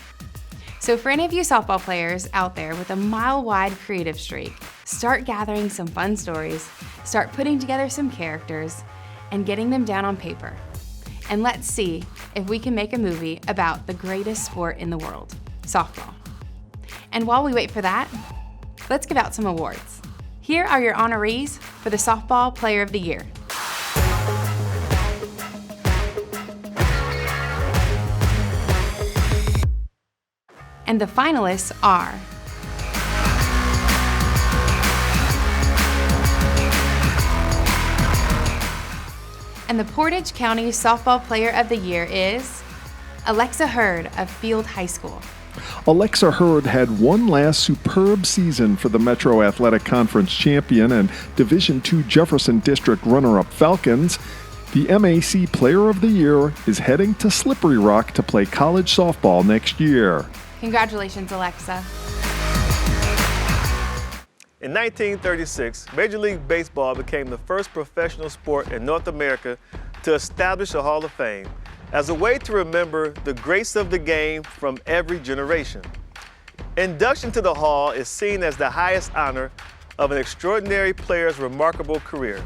So for any of you softball players out there with a mile-wide creative streak, start gathering some fun stories, start putting together some characters, and getting them down on paper. And let's see if we can make a movie about the greatest sport in the world, softball. And while we wait for that, let's give out some awards. Here are your honorees for the Softball Player of the Year. And the finalists are and the Portage County Softball Player of the Year is Alexa Hurd of Field High School. Alexa Hurd had one last superb season for the Metro Athletic Conference champion and Division II Jefferson District runner-up Falcons. The MAC Player of the Year is heading to Slippery Rock to play college softball next year. Congratulations, Alexa. In 1936, Major League Baseball became the first professional sport in North America to establish a Hall of Fame as a way to remember the greats of the game from every generation. Induction to the Hall is seen as the highest honor of an extraordinary player's remarkable career.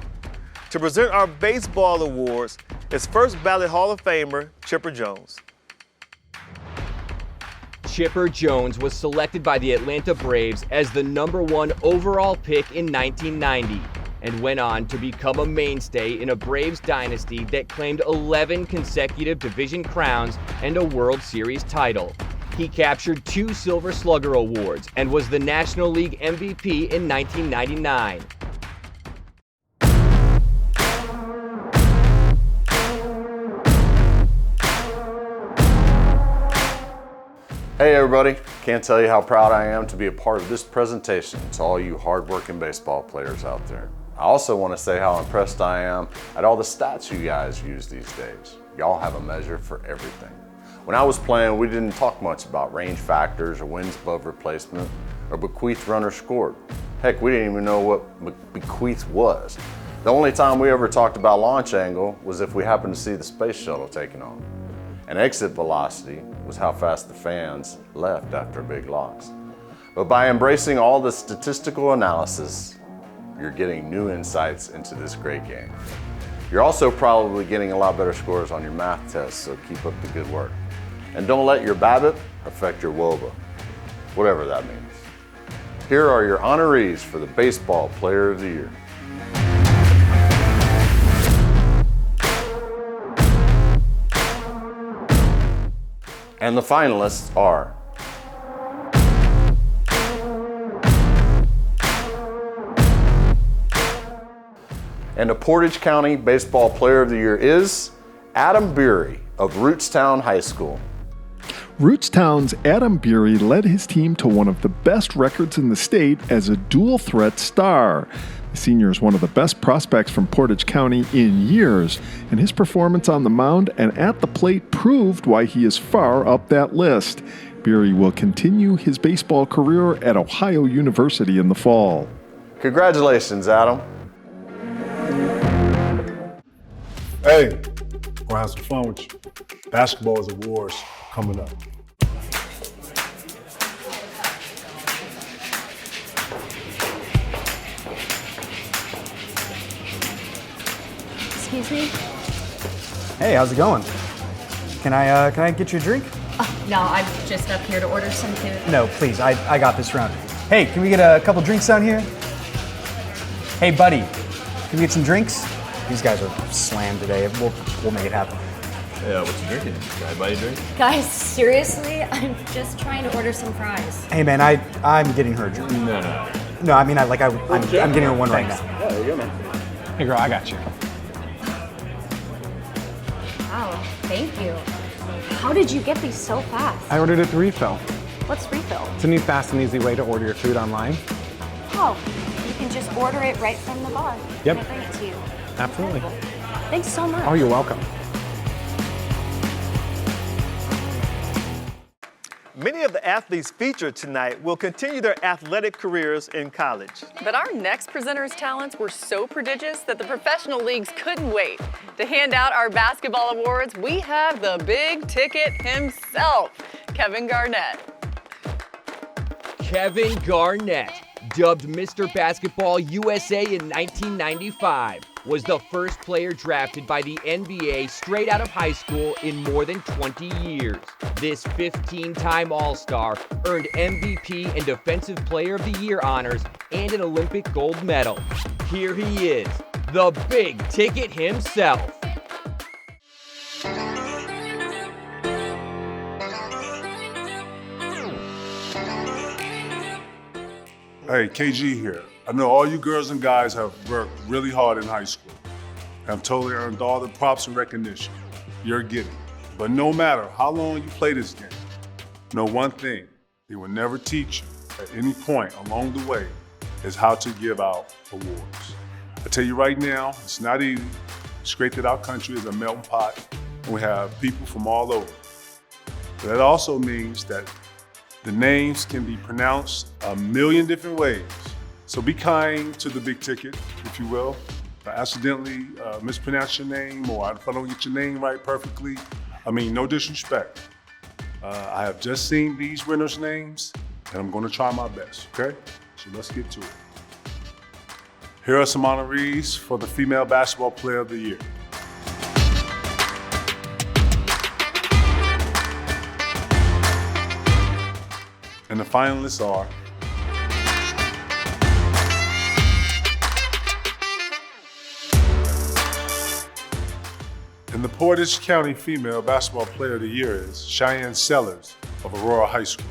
To present our baseball awards is first ballot Hall of Famer Chipper Jones. Chipper Jones was selected by the Atlanta Braves as the #1 overall pick in 1990. and went on to become a mainstay in a Braves dynasty that claimed 11 consecutive division crowns and a World Series title. He captured 2 Silver Slugger awards and was the National League MVP in 1999. Hey everybody, can't tell you how proud I am to be a part of this presentation to all you hardworking baseball players out there. I also want to say how impressed I am at all the stats you guys use these days. Y'all have a measure for everything. When I was playing, we didn't talk much about range factors or wins above replacement or bequeathed runners scored. Heck, we didn't even know what bequeath was. The only time we ever talked about launch angle was if we happened to see the space shuttle taking off. And exit velocity was how fast the fans left after big loss. But by embracing all the statistical analysis, you're getting new insights into this great game. You're also probably getting a lot better scores on your math tests, so keep up the good work. And don't let your BABIP affect your WOBA, whatever that means. Here are your honorees for the Baseball Player of the Year. And the finalists are and the Portage County Baseball Player of the Year is Adam Beery of Rootstown High School. Rootstown's Adam Beery led his team to one of the best records in the state as a dual-threat star. The senior is one of the best prospects from Portage County in years, and his performance on the mound and at the plate proved why he is far up that list. Beery will continue his baseball career at Ohio University in the fall. Congratulations, Adam. Hey, we're gonna have some fun with you. Basketball is awards coming up. Excuse me? Hey, how's it going? Can I get you a drink? Oh, no, I'm just up here to order some food. No, please, I got this round. Hey, can we get a couple drinks down here? Hey, buddy, can we get some drinks? These guys are slammed today. We'll make it happen. Yeah, what you drinking? Can I buy you a drink? Guys, seriously? I'm just trying to order some fries. Hey, man, I'm getting her a drink. No. No, I mean, I'm getting her one right now. Yeah, there you go, man. Hey, girl, I got you. Wow, thank you. How did you get these so fast? I ordered it to refill. What's refill? It's a new fast and easy way to order your food online. Oh, you can just order it right from the bar. Yep. And I bring it to you. Absolutely. Thanks so much. Oh, you're welcome. Many of the athletes featured tonight will continue their athletic careers in college. But our next presenter's talents were so prodigious that the professional leagues couldn't wait. To hand out our basketball awards, we have the big ticket himself, Kevin Garnett. Kevin Garnett, dubbed Mr. Basketball USA in 1995, was the first player drafted by the NBA straight out of high school in more than 20 years. This 15-time All-Star earned MVP and Defensive Player of the Year honors and an Olympic gold medal. Here he is, the big ticket himself. Hey, KG here. I know all you girls and guys have worked really hard in high school. Have totally earned all the props and recognition you're getting. But no matter how long you play this game, know one thing they will never teach you at any point along the way is how to give out awards. I tell you right now, it's not easy. It's great that our country is a melting pot and we have people from all over. But that also means that the names can be pronounced a million different ways. So be kind to the big ticket, if you will. If I accidentally mispronounce your name or if I don't get your name right perfectly, I mean, no disrespect. I have just seen these winners' names and I'm gonna try my best, okay? So let's get to it. Here are some honorees for the Female Basketball Player of the Year. And the finalists are And the Portage County Female Basketball Player of the Year is Cheyenne Sellers of Aurora High School.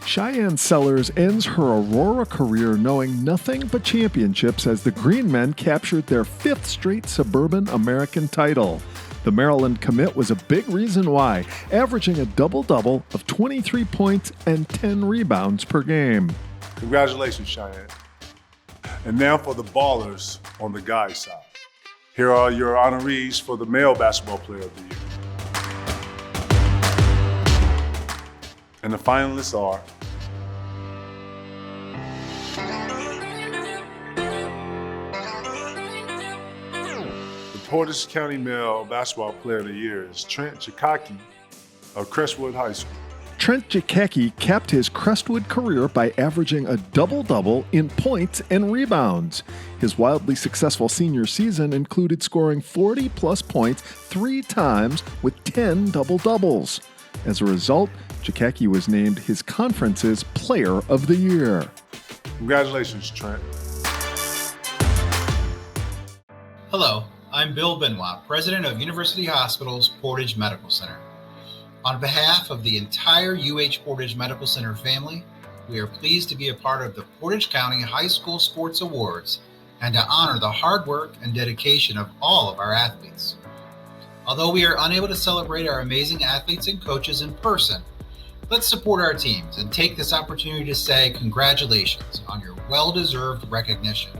Cheyenne Sellers ends her Aurora career knowing nothing but championships as the Green Men captured their 5th straight Suburban American title. The Maryland commit was a big reason why, averaging a double-double of 23 points and 10 rebounds per game. Congratulations, Cheyenne. And now for the ballers on the guys' side. Here are your honorees for the Male Basketball Player of the Year. And the finalists are the Portage County Male Basketball Player of the Year is Trent Chikaki of Crestwood High School. Trent Chikaki capped his Crestwood career by averaging a double-double in points and rebounds. His wildly successful senior season included scoring 40-plus points 3 times with 10 double-doubles. As a result, Chikaki was named his conference's Player of the Year. Congratulations, Trent. Hello, I'm Bill Benoit, President of University Hospital's Portage Medical Center. On behalf of the entire UH Portage Medical Center family, we are pleased to be a part of the Portage County High School Sports Awards and to honor the hard work and dedication of all of our athletes. Although we are unable to celebrate our amazing athletes and coaches in person, let's support our teams and take this opportunity to say congratulations on your well-deserved recognition.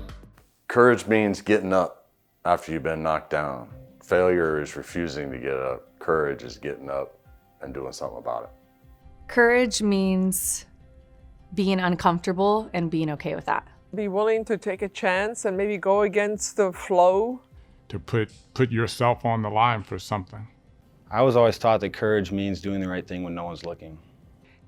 Courage means getting up after you've been knocked down. Failure is refusing to get up. Courage is getting up and doing something about it. Courage means being uncomfortable and being okay with that. Be willing to take a chance and maybe go against the flow. To put yourself on the line for something. I was always taught that courage means doing the right thing when no one's looking.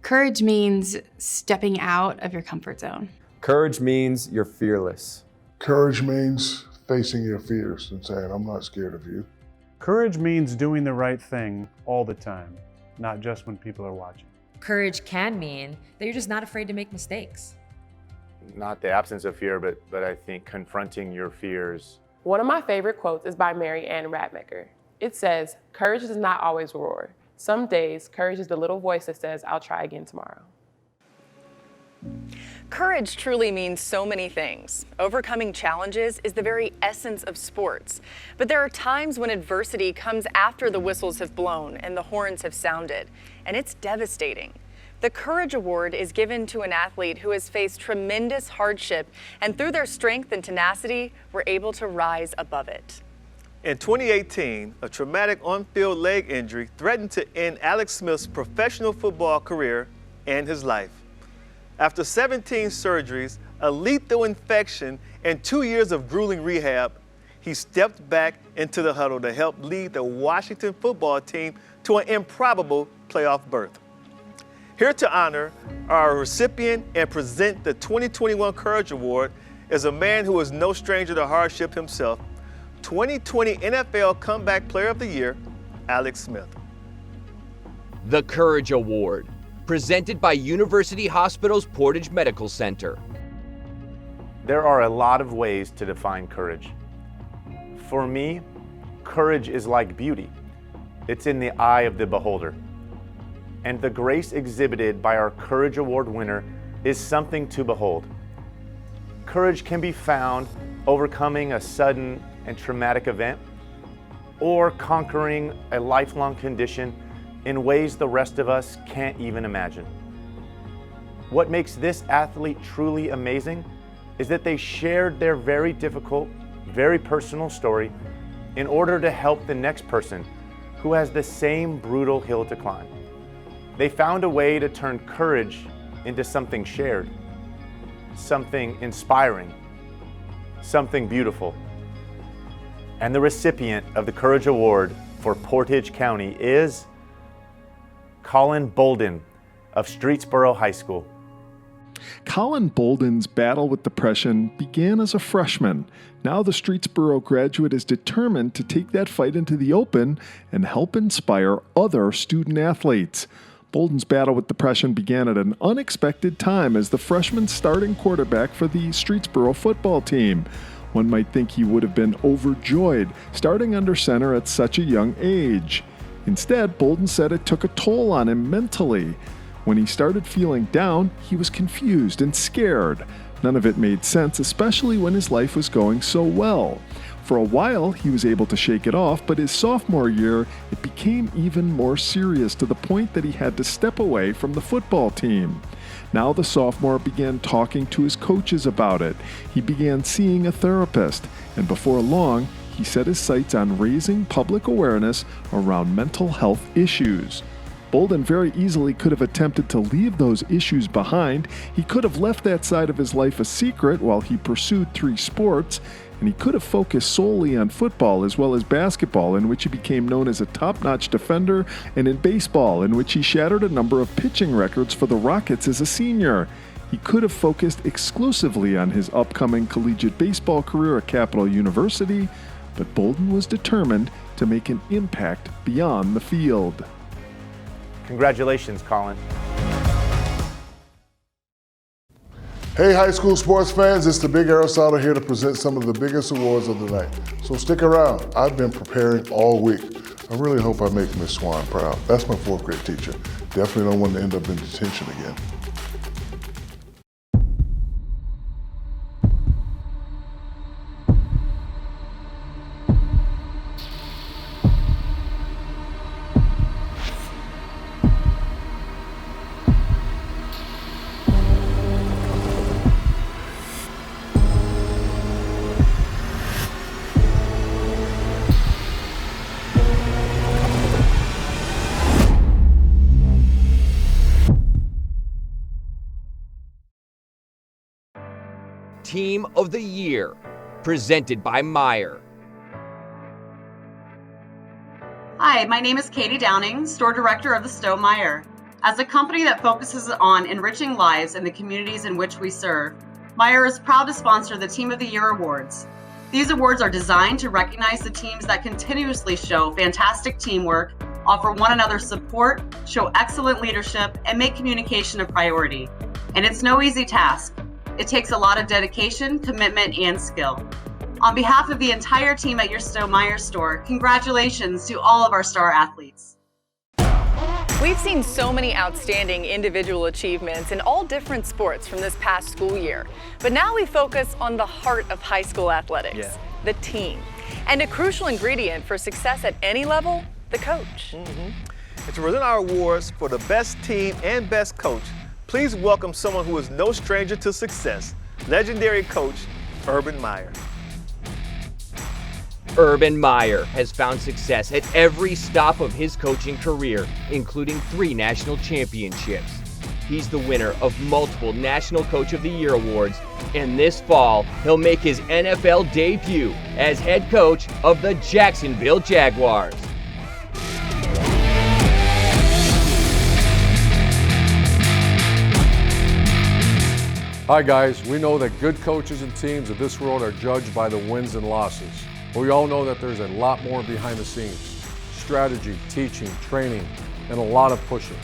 Courage means stepping out of your comfort zone. Courage means you're fearless. Courage means facing your fears and saying, I'm not scared of you. Courage means doing the right thing all the time, not just when people are watching. Courage can mean that you're just not afraid to make mistakes. Not the absence of fear, but I think confronting your fears. One of my favorite quotes is by Mary Ann Radmacher. It says, "Courage does not always roar. Some days, courage is the little voice that says, I'll try again tomorrow." Courage truly means so many things. Overcoming challenges is the very essence of sports. But there are times when adversity comes after the whistles have blown and the horns have sounded, and it's devastating. The Courage Award is given to an athlete who has faced tremendous hardship, and through their strength and tenacity, were able to rise above it. In 2018, a traumatic on-field leg injury threatened to end Alex Smith's professional football career and his life. After 17 surgeries, a lethal infection, and 2 years of grueling rehab, he stepped back into the huddle to help lead the Washington football team to an improbable playoff berth. Here to honor our recipient and present the 2021 Courage Award is a man who is no stranger to hardship himself, 2020 NFL Comeback Player of the Year, Alex Smith. The Courage Award, presented by University Hospital's Portage Medical Center. There are a lot of ways to define courage. For me, courage is like beauty. It's in the eye of the beholder. And the grace exhibited by our Courage Award winner is something to behold. Courage can be found overcoming a sudden and traumatic event, or conquering a lifelong condition in ways the rest of us can't even imagine. What makes this athlete truly amazing is that they shared their very difficult, very personal story in order to help the next person who has the same brutal hill to climb. They found a way to turn courage into something shared, something inspiring, something beautiful. And the recipient of the Courage Award for Portage County is Colin Bolden of Streetsboro High School. Colin Bolden's battle with depression began as a freshman. Now the Streetsboro graduate is determined to take that fight into the open and help inspire other student athletes. Bolden's battle with depression began at an unexpected time as the freshman starting quarterback for the Streetsboro football team. One might think he would have been overjoyed starting under center at such a young age. Instead, Bolden said it took a toll on him mentally. When he started feeling down, he was confused and scared. None of it made sense, especially when his life was going so well. For a while, he was able to shake it off, but his sophomore year, it became even more serious to the point that he had to step away from the football team. Now the sophomore began talking to his coaches about it. He began seeing a therapist, and before long, he set his sights on raising public awareness around mental health issues. Bolden very easily could have attempted to leave those issues behind. He could have left that side of his life a secret while he pursued 3 sports, and he could have focused solely on football as well as basketball, in which he became known as a top-notch defender, and in baseball, in which he shattered a number of pitching records for the Rockets as a senior. He could have focused exclusively on his upcoming collegiate baseball career at Capital University, but Bolden was determined to make an impact beyond the field. Congratulations, Colin. Hey high school sports fans, it's the Big Aristotle here to present some of the biggest awards of the night. So stick around, I've been preparing all week. I really hope I make Miss Swan proud. That's my 4th grade teacher. Definitely don't want to end up in detention again. Team of the Year, presented by Meyer. Hi, my name is Katie Downing, Store Director of the Stowe Meyer. As a company that focuses on enriching lives in the communities in which we serve, Meyer is proud to sponsor the Team of the Year Awards. These awards are designed to recognize the teams that continuously show fantastic teamwork, offer one another support, show excellent leadership, and make communication a priority. And it's no easy task. It takes a lot of dedication, commitment, and skill. On behalf of the entire team at your Stowe Meyer store, congratulations to all of our star athletes. We've seen so many outstanding individual achievements in all different sports from this past school year. But now we focus on the heart of high school athletics, the team. And a crucial ingredient for success at any level, the coach. And to present our awards for the best team and best coach, please welcome someone who is no stranger to success, legendary coach, Urban Meyer. Urban Meyer has found success at every stop of his coaching career, including 3 national championships. He's the winner of multiple National Coach of the Year awards, and this fall, he'll make his NFL debut as head coach of the Jacksonville Jaguars. Hi guys, we know that good coaches and teams of this world are judged by the wins and losses. But we all know that there's a lot more behind the scenes. Strategy, teaching, training, and a lot of pushing.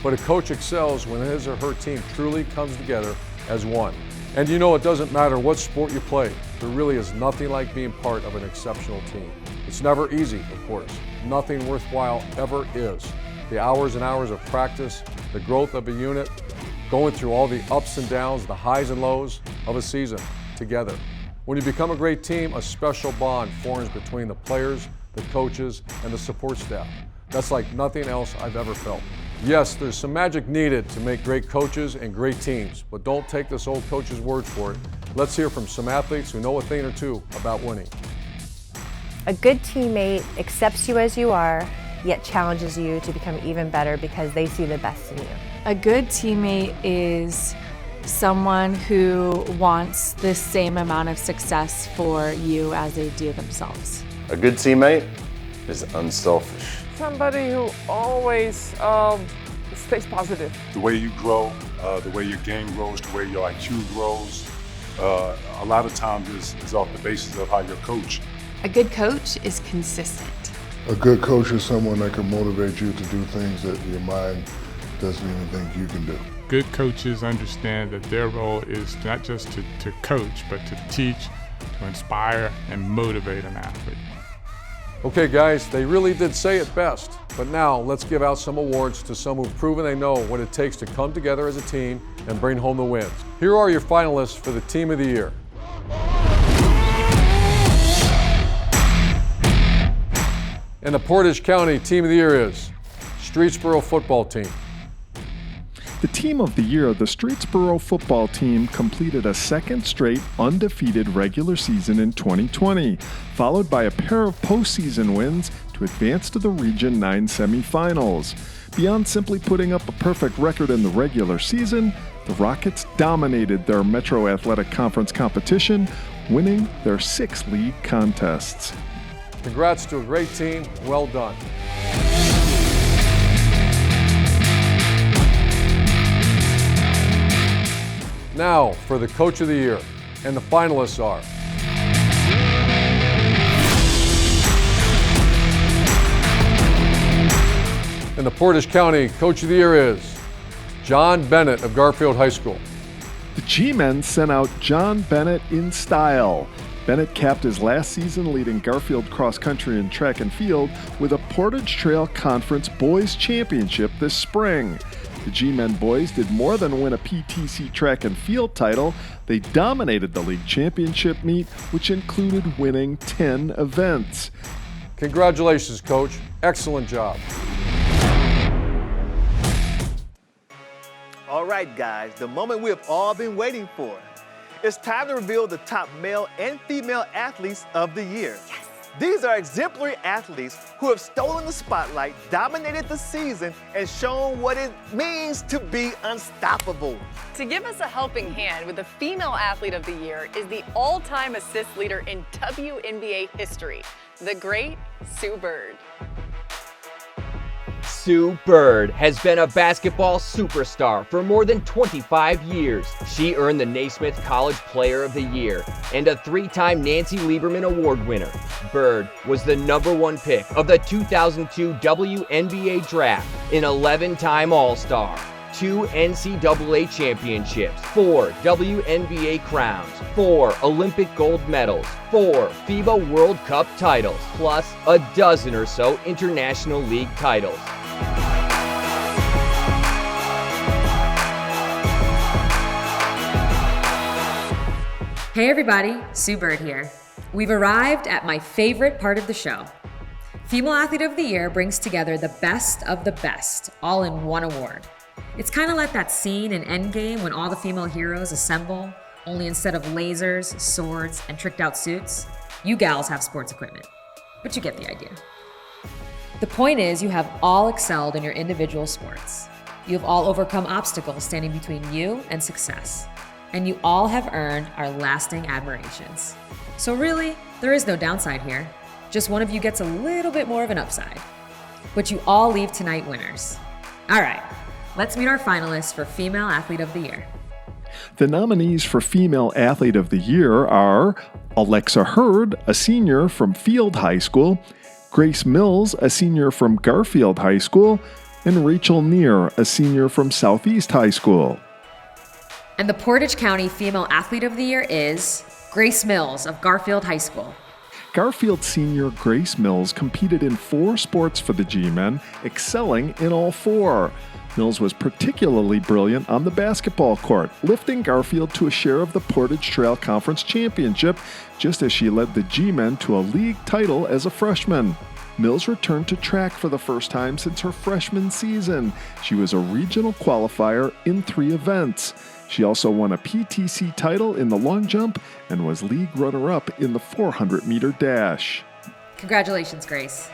But a coach excels when his or her team truly comes together as one. And you know, it doesn't matter what sport you play, there really is nothing like being part of an exceptional team. It's never easy, of course. Nothing worthwhile ever is. The hours and hours of practice, the growth of a unit, going through all the ups and downs, the highs and lows of a season together. When you become a great team, a special bond forms between the players, the coaches, and the support staff. That's like nothing else I've ever felt. Yes, there's some magic needed to make great coaches and great teams, but don't take this old coach's word for it. Let's hear from some athletes who know a thing or two about winning. A good teammate accepts you as you are, yet challenges you to become even better because they see the best in you. A good teammate is someone who wants the same amount of success for you as they do themselves. A good teammate is unselfish. Somebody who always stays positive. The way you grow, the way your game grows, the way your IQ grows, a lot of times is off the basis of how you're coached. A good coach is consistent. A good coach is someone that can motivate you to do things that your mind doesn't even think you can do. Good coaches understand that their role is not just to coach, but to teach, to inspire and motivate an athlete. Okay guys, they really did say it best. But now let's give out some awards to some who've proven they know what it takes to come together as a team and bring home the wins. Here are your finalists for the Team of the Year. And the Portage County Team of the Year is Streetsboro Football Team. The Team of the Year, the Streetsboro football team, completed a second straight undefeated regular season in 2020, followed by a pair of postseason wins to advance to the Region 9 semifinals. Beyond simply putting up a perfect record in the regular season, the Rockets dominated their Metro Athletic Conference competition, winning their 6 league contests. Congrats to a great team. Well done. Now for the Coach of the Year, and the finalists are and the Portage County Coach of the Year is John Bennett of Garfield High School. The G-Men sent out John Bennett in style. Bennett capped his last season leading Garfield cross country and track and field with a Portage Trail Conference Boys Championship this spring. The G-Men boys did more than win a PTC track and field title. They dominated the league championship meet, which included winning 10 events. Congratulations, Coach. Excellent job. All right, guys, the moment we have all been waiting for. It's time to reveal the top male and female athletes of the year. Yes. These are exemplary athletes who have stolen the spotlight, dominated the season, and shown what it means to be unstoppable. To give us a helping hand with the Female Athlete of the Year is the all-time assist leader in WNBA history, the great Sue Bird. Sue Bird has been a basketball superstar for more than 25 years. She earned the Naismith College Player of the Year and a 3-time Nancy Lieberman Award winner. Bird was the #1 pick of the 2002 WNBA draft, an 11-time All-Star, 2 NCAA championships, 4 WNBA crowns, 4 Olympic gold medals, 4 FIBA World Cup titles, plus a dozen or so International League titles. Hey everybody, Sue Bird here. We've arrived at my favorite part of the show. Female Athlete of the Year brings together the best of the best, all in one award. It's kind of like that scene in Endgame when all the female heroes assemble, only instead of lasers, swords, and tricked out suits, you gals have sports equipment. But you get the idea. The point is, you have all excelled in your individual sports. You have all overcome obstacles standing between you and success. And you all have earned our lasting admirations. So really, there is no downside here. Just one of you gets a little bit more of an upside. But you all leave tonight winners. All right, let's meet our finalists for Female Athlete of the Year. The nominees for Female Athlete of the Year are Alexa Hurd, a senior from Field High School, Grace Mills, a senior from Garfield High School, and Rachel Neer, a senior from Southeast High School. And the Portage County Female Athlete of the Year is Grace Mills of Garfield High School. Garfield senior Grace Mills competed in 4 sports for the G-Men, excelling in all 4. Mills was particularly brilliant on the basketball court, lifting Garfield to a share of the Portage Trail Conference Championship, just as she led the G-Men to a league title as a freshman. Mills returned to track for the first time since her freshman season. She was a regional qualifier in 3 events. She also won a PTC title in the long jump and was league runner-up in the 400-meter dash. Congratulations, Grace.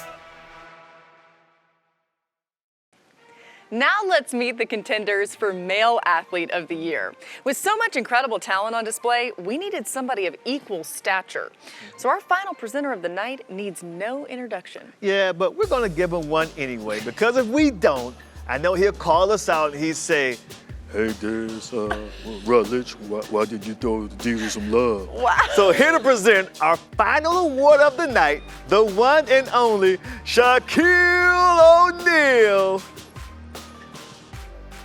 Now let's meet the contenders for Male Athlete of the Year. With so much incredible talent on display, we needed somebody of equal stature. So our final presenter of the night needs no introduction. Yeah, but we're gonna give him one anyway, because if we don't, I know he'll call us out and he'd say, "Hey, there's Rutledge, why did you throw the D's some love?" Wow. So here to present our final award of the night, the one and only Shaquille O'Neal.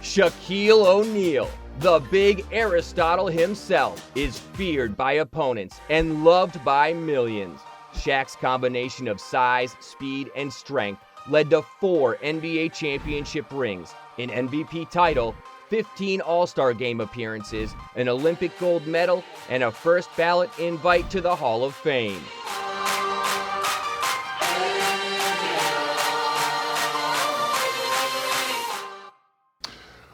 Shaquille O'Neal, The big Aristotle himself is feared by opponents and loved by millions. Shaq's combination of size, speed, and strength led to 4 NBA championship rings, an MVP title, 15 All-Star Game appearances, an Olympic gold medal, and a first ballot invite to the Hall of Fame.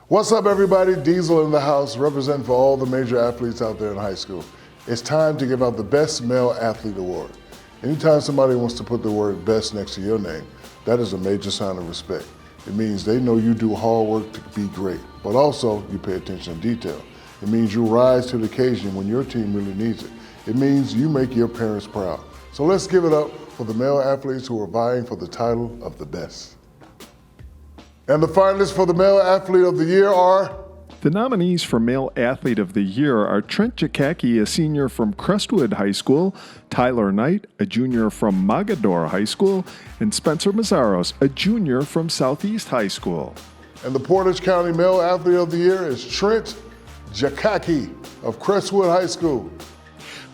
What's up, everybody? Diesel in the house, representing for all the major athletes out there in high school. It's time to give out the Best Male Athlete Award. Anytime somebody wants to put the word best next to your name, that is a major sign of respect. It means they know you do hard work to be great, but also you pay attention to detail. It means you rise to the occasion when your team really needs it. It means you make your parents proud. So let's give it up for the male athletes who are vying for the title of the best. And the finalists for the Male Athlete of the Year are... The nominees for Male Athlete of the Year are Trent Jakacki, a senior from Crestwood High School, Tyler Knight, a junior from Mogador High School, and Spencer Mazzaros, a junior from Southeast High School. And the Portage County Male Athlete of the Year is Trent Jakacki of Crestwood High School.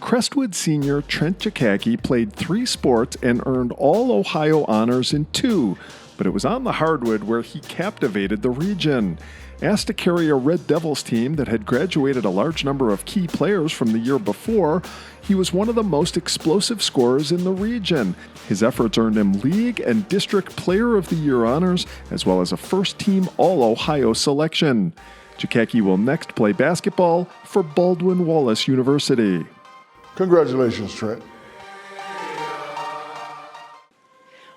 Crestwood senior Trent Jakacki played 3 sports and earned all Ohio honors in 2, but it was on the hardwood where he captivated the region. Asked to carry a Red Devils team that had graduated a large number of key players from the year before, he was one of the most explosive scorers in the region. His efforts earned him League and District Player of the Year honors, as well as a first-team All-Ohio selection. Jakacki will next play basketball for Baldwin Wallace University. Congratulations, Trent.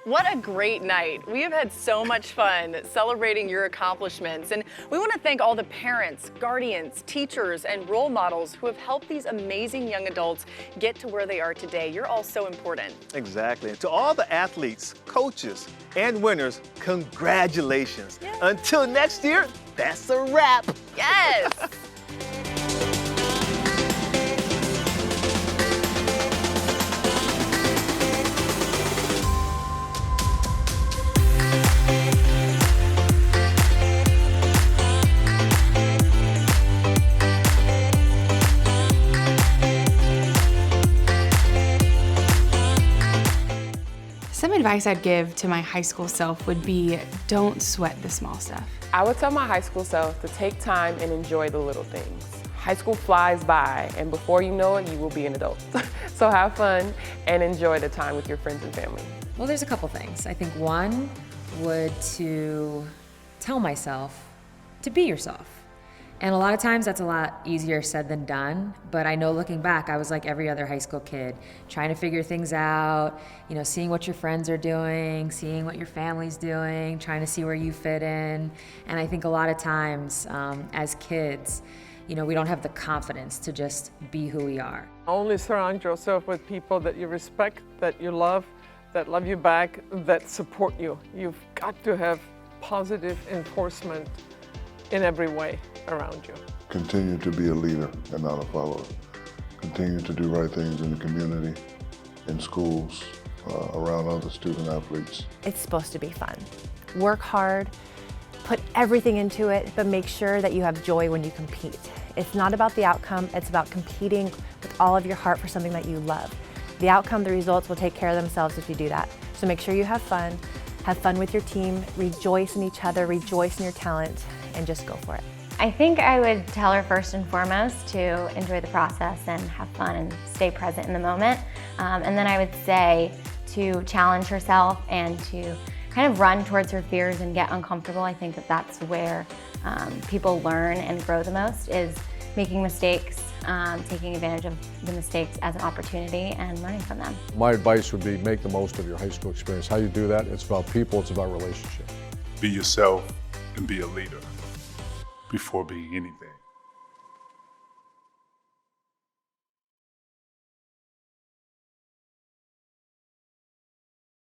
What a great night. We have had so much fun celebrating your accomplishments, and we want to thank all the parents, guardians, teachers, and role models who have helped these amazing young adults get to where they are today. You're all so important. Exactly. And to all the athletes, coaches, and winners, congratulations. Yes. Until next year, that's a wrap. Yes. Some advice I'd give to my high school self would be, don't sweat the small stuff. I would tell my high school self to take time and enjoy the little things. High school flies by, and before you know it, you will be an adult. So have fun and enjoy the time with your friends and family. Well, there's a couple things. I think one would to tell myself to be yourself. And a lot of times that's a lot easier said than done, but I know looking back, I was like every other high school kid, trying to figure things out, you know, seeing what your friends are doing, seeing what your family's doing, trying to see where you fit in. And I think a lot of times as kids, you know, we don't have the confidence to just be who we are. Only surround yourself with people that you respect, that you love you back, that support you. You've got to have positive enforcement in every way around you. Continue to be a leader and not a follower. Continue to do right things in the community, in schools, around other student athletes. It's supposed to be fun. Work hard, put everything into it, but make sure that you have joy when you compete. It's not about the outcome, it's about competing with all of your heart for something that you love. The outcome, the results will take care of themselves if you do that. So make sure you have fun with your team, rejoice in each other, rejoice in your talent, and just go for it. I think I would tell her first and foremost to enjoy the process and have fun and stay present in the moment. And then I would say to challenge herself and to kind of run towards her fears and get uncomfortable. I think that that's where people learn and grow the most, is making mistakes, taking advantage of the mistakes as an opportunity and learning from them. My advice would be make the most of your high school experience. How you do that, it's about people, it's about relationships. Be yourself and be a leader before being anything.